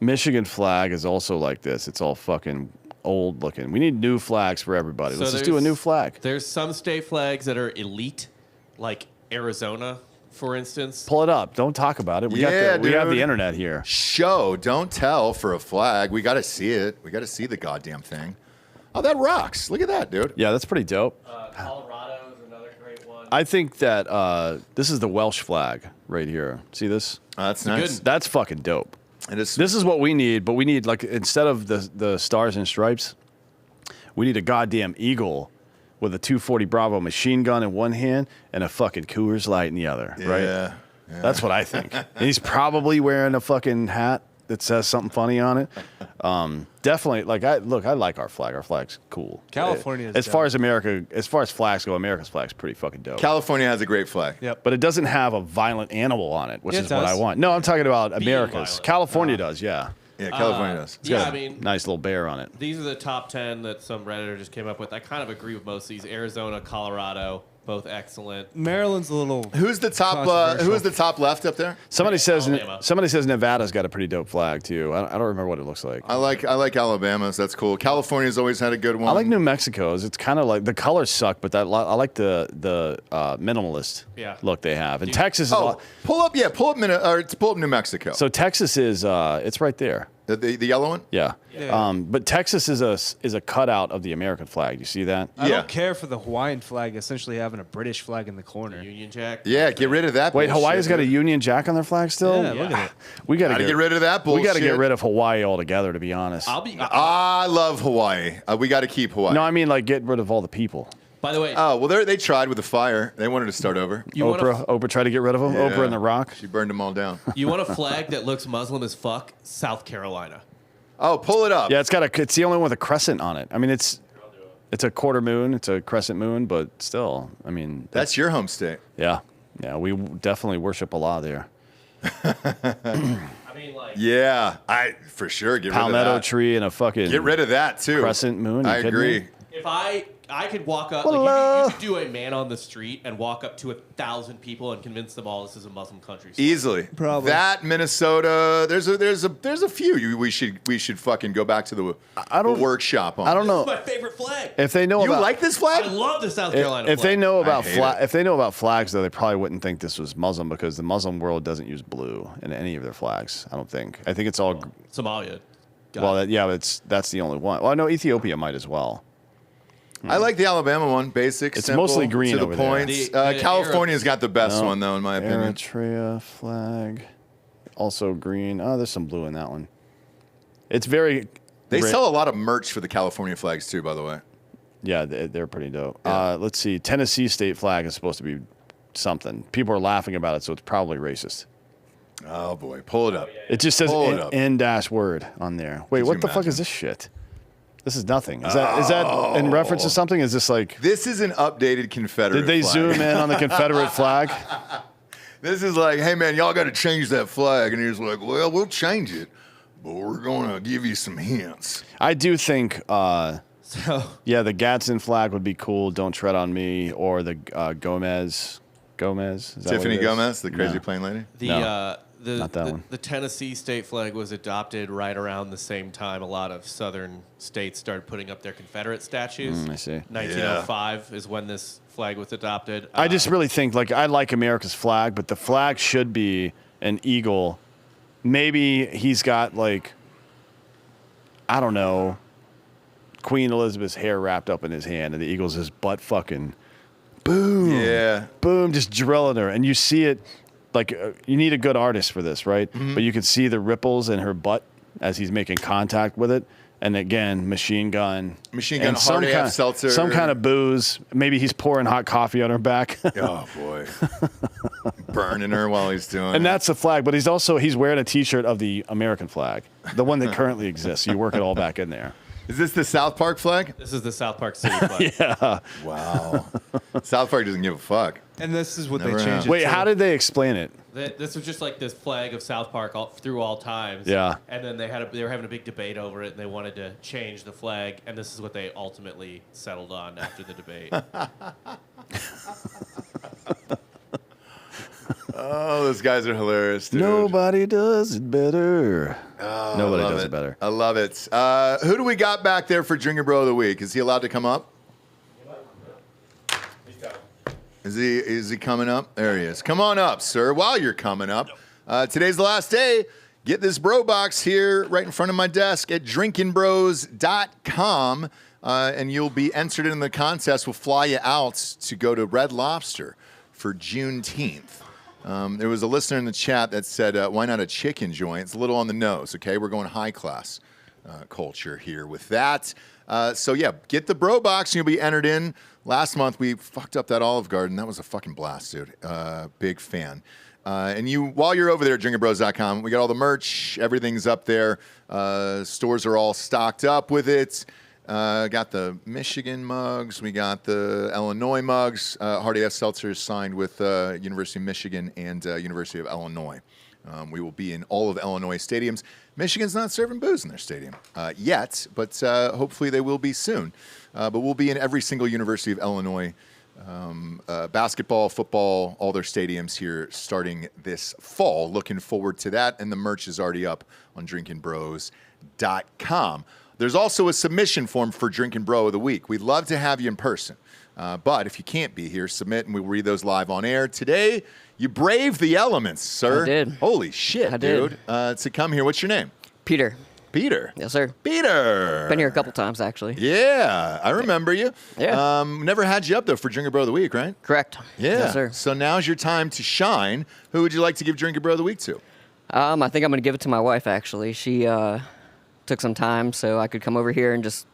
S4: Michigan flag is also like this. It's all fucking old looking. We need new flags for everybody.
S3: So
S4: Let's just do a new flag.
S3: There's some state flags that are elite, like Arizona, for instance.
S4: Pull it up. Don't talk about it. We have the
S1: dude.
S4: internet here.
S1: Show, don't tell for a flag. We got to see it. We got to see the goddamn thing. Oh, that rocks. Look at that, dude.
S4: Yeah, that's pretty dope.
S3: Colorado is another great one.
S4: I think that this is the Welsh flag right here. See this?
S1: That's nice.
S4: That's fucking dope.
S1: It is.
S4: This is what we need, but we need, like, instead of the stars and stripes, we need a goddamn eagle with a 240 Bravo machine gun in one hand and a fucking Coors Light in the other, right?
S1: Yeah.
S4: That's what I think. And he's probably wearing a fucking hat that says something funny on it. Definitely, like, I like our flag. Our flag's cool.
S6: California is
S4: as
S6: dope.
S4: far as flags go, America's flag's pretty fucking dope.
S1: California has a great flag.
S6: Yep.
S4: But it doesn't have a violent animal on it, which
S6: Yeah, it
S4: is what I
S6: does.
S4: want. No, I'm talking about
S3: Being
S4: America's.
S3: violent.
S4: California does, yeah.
S1: Yeah, California does.
S4: It's got
S3: Yeah,
S4: a
S3: I mean,
S4: nice little bear on it.
S3: these are the top 10 that some Redditor just came up with. I kind of agree with most of these. Arizona, Colorado, both excellent.
S6: Maryland's a little.
S1: Who's the top? Who is the top left up there?
S4: Somebody says
S3: Alabama.
S4: Nevada's got a pretty dope flag too. I don't remember what it looks like.
S1: I like Alabama's. That's cool. California's always had a good one.
S4: I like New Mexico's. It's kind of like the colors suck, but I like the minimalist look they have. And Texas is
S1: pull up New Mexico.
S4: so Texas is it's right there.
S1: The yellow one.
S4: Yeah. But Texas is a cutout of the American flag. You see that?
S6: I don't care for the Hawaiian flag essentially having a British flag in the corner.
S3: Union Jack.
S1: Yeah, get rid of that.
S4: Wait,
S1: bullshit,
S4: Hawaii's got a
S1: dude.
S4: Union Jack on their flag still?
S6: Yeah, look at it.
S4: We got to
S1: Get rid of that bullshit.
S4: We got to get rid of Hawaii altogether, to be honest.
S1: I love Hawaii. We got to keep Hawaii.
S4: No, I mean like get rid of all the people.
S3: By the way,
S1: Oh well, they tried with the fire. They wanted to start over.
S4: Oprah tried to get rid of them.
S1: Yeah.
S4: Oprah and The Rock.
S1: She burned them all down.
S3: you want a flag that looks Muslim as fuck? South Carolina.
S1: Oh, pull it up.
S4: Yeah, it's the only one with a crescent on it. I mean, it's a quarter moon. It's a crescent moon, but still, I mean,
S1: That's your home state.
S4: yeah. We definitely worship Allah there.
S3: I mean, like.
S1: Yeah, for sure get rid of
S4: Palmetto
S1: that.
S4: tree and a fucking
S1: Get rid of that too.
S4: crescent moon. You
S1: I
S4: kidding
S1: agree.
S4: me?
S3: If I could walk up, like you could do a man on the street and walk up to 1,000 people and convince them all this is a Muslim country.
S1: Easily,
S6: Probably.
S1: that Minnesota. There's a few. We should fucking go back to the workshop on.
S4: I don't
S3: This
S4: know
S3: is my favorite flag.
S4: if they know
S1: You
S4: about
S1: like this
S3: I
S1: flag?
S3: love the South Carolina
S4: if
S3: flag.
S4: they know about
S1: hate it.
S4: if they know about flags though, they probably wouldn't think this was Muslim because the Muslim world doesn't use blue in any of their flags. I don't think. I think it's all.
S3: Somalia.
S4: That's the only one. Well, I know Ethiopia might as well.
S1: I like the Alabama one. Basic.
S4: It's
S1: simple,
S4: mostly green
S1: to the
S4: over there.
S1: points.
S3: The
S1: California's got the best one though, in my opinion.
S4: Eritrea flag, also green. Oh, there's some blue in that one. It's very.
S1: They sell a lot of merch for the California flags too, by the way.
S4: Yeah, they're pretty dope.
S1: Yeah.
S4: Let's see. Tennessee state flag is supposed to be something. People are laughing about it, so it's probably racist.
S1: Oh boy, pull it up.
S4: It just says
S1: Pull it up.
S4: N-word on there. Wait,
S1: Could
S4: what
S1: you
S4: the fuck
S1: imagine?
S4: is this shit? This is nothing. Is that in reference to something? Is this like?
S1: This is an updated Confederate.
S4: Did they
S1: flag.
S4: zoom in on the Confederate flag?
S1: This is like, hey man, y'all got to change that flag, and he's like, well, we'll change it, but we're gonna give you some hints.
S4: I do think.
S3: So
S4: Yeah, the Gadsden flag would be cool. Don't tread on me, or the Gomez. Is that
S1: Tiffany
S4: what it is?
S1: Gomez, the crazy
S4: No.
S1: plane lady.
S4: Not that one.
S3: The Tennessee state flag was adopted right around the same time a lot of southern states started putting up their Confederate statues.
S4: I see.
S3: 1905 is when this flag was adopted.
S4: I just really think I like America's flag, but the flag should be an eagle. Maybe he's got I don't know, Queen Elizabeth's hair wrapped up in his hand, and the eagle's his butt fucking boom.
S1: Yeah.
S4: Boom, just drilling her, and you see it. You need a good artist for this, right?
S1: Mm-hmm.
S4: But you can see the ripples in her butt as he's making contact with it. And again, machine gun, and
S1: hard AF seltzer.
S4: some kind of booze. Maybe he's pouring hot coffee on her back.
S1: Oh boy, burning her while he's doing.
S4: And
S1: it.
S4: that's the flag, but he's wearing a T-shirt of the American flag, the one that currently exists. You work it all back in there.
S1: Is this the South Park flag?
S3: This is the South Park City flag.
S4: Yeah.
S1: Wow. South Park doesn't give a fuck.
S6: And this is what
S1: Never
S6: they changed
S1: have.
S6: it
S4: Wait,
S6: to.
S4: how did they explain it?
S3: This was just like this flag of South Park through all times.
S4: Yeah.
S3: And then they were having a big debate over it, and they wanted to change the flag, and this is what they ultimately settled on after the debate.
S1: Oh, those guys are hilarious, dude.
S4: Nobody does it better.
S1: Oh,
S4: Nobody
S1: I love
S4: does it better.
S1: I love it. Who do we got back there for Drinkin' Bro of the Week? Is he allowed to come up? Is he coming up? There he is. Come on up, sir. While you're coming up, today's the last day. Get this bro box here right in front of my desk at drinkinbros.com, and you'll be entered in the contest. We'll fly you out to go to Red Lobster for Juneteenth. There was a listener in the chat that said, why not a chicken joint? It's a little on the nose, okay? We're going high class culture here with that. So yeah, get the bro box and you'll be entered in. Last month we fucked up that Olive Garden. That was a fucking blast, dude. Big fan. And while you're over there at drinkinbros.com, we got all the merch. Everything's up there. Stores are all stocked up with it. Got the Michigan mugs. We got the Illinois mugs. Hard AF Seltzer is signed with University of Michigan and University of Illinois. We will be in all of Illinois stadiums. Michigan's not serving booze in their stadium yet, but hopefully they will be soon. But we'll be in every single University of Illinois basketball, football, all their stadiums here starting this fall. Looking forward to that, and the merch is already up on drinkinbros.com. There's also a submission form for Drinkin' Bro of the Week. We'd love to have you in person, but if you can't be here, submit, and we'll read those live on air. Today, you braved the elements, sir.
S7: I did.
S1: Holy shit,
S7: I did.
S1: dude. To come here, what's your name?
S7: Peter.
S1: Peter.
S7: Yes, sir.
S1: Peter.
S7: Been here a couple times, actually.
S1: Yeah, I remember you.
S7: Yeah.
S1: Never had you up, though, for Drinkin' Bro of the Week, right?
S7: Correct.
S1: Yeah.
S7: Yes, sir.
S1: So now's your time to shine. Who would you like to give Drinkin' Bro of the Week to?
S7: I think I'm going to give it to my wife, actually. She took some time so I could come over here and just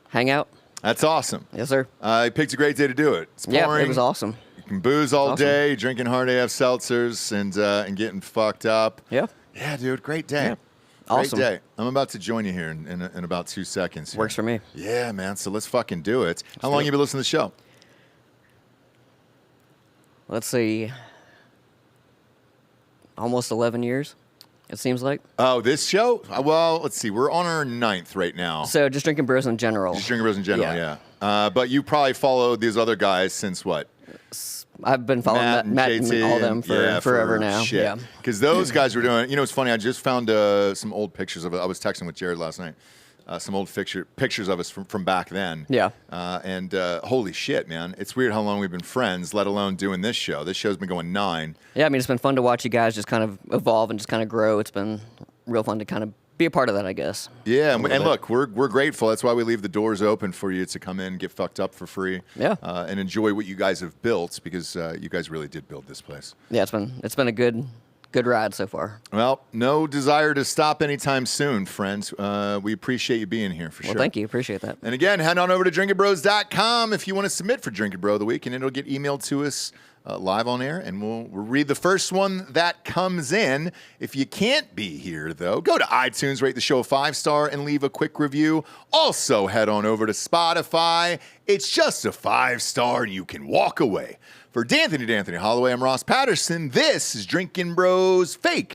S7: hang out.
S1: That's awesome.
S7: Yes, sir.
S1: You picked a great day to do it. It's
S7: Yeah,
S1: pouring.
S7: it was awesome.
S1: You can booze all
S7: Awesome.
S1: day, drinking hard AF seltzers and getting fucked up.
S7: Yeah.
S1: Yeah, dude, great day.
S7: Yeah.
S1: Great
S7: Awesome.
S1: day. I'm about to join you here in about 2 seconds. Here.
S7: Works for me.
S1: Yeah, man. So let's fucking do it. How
S7: do
S1: long
S7: it.
S1: you been listening to the show?
S7: Let's see. Almost 11 years, it seems like.
S1: Oh, this show? Well, let's see. We're on our 9th right now.
S7: So just drinking bros in general.
S1: Just Drinkin' Bros in general,
S7: Yeah.
S1: yeah. But you probably followed these other guys since what?
S7: I've been following Matt and all them for forever now.
S1: Shit.
S7: Yeah.
S1: Because those guys were doing, it's funny, I just found some old pictures of it. I was texting with Jared last night. Some old pictures of us from back then.
S7: Yeah.
S1: And holy shit, man. It's weird how long we've been friends, let alone doing this show. This show's been going 9.
S7: Yeah, I mean, it's been fun to watch you guys just kind of evolve and just kind of grow. It's been real fun to kind of be a part of that, I guess.
S1: Yeah, and look, we're grateful. That's why we leave the doors open for you to come in, get fucked up for free,
S7: Yeah.
S1: and enjoy what you guys have built, because you guys really did build this place.
S7: Yeah, it's been a good ride so far.
S1: Well, no desire to stop anytime soon, friends. We appreciate you being here for sure.
S7: Well, thank you. Appreciate that.
S1: And again, head on over to drinkinbros.com if you want to submit for Drinkin' Bro of the Week, and it'll get emailed to us live on air, and we'll read the first one that comes in. If you can't be here, though, go to iTunes, rate the show a 5-star, and leave a quick review. Also, head on over to Spotify. It's just a 5-star, and you can walk away. For D'Anthony Hollaway, I'm Ross Patterson. This is Drinkin' Bros Fake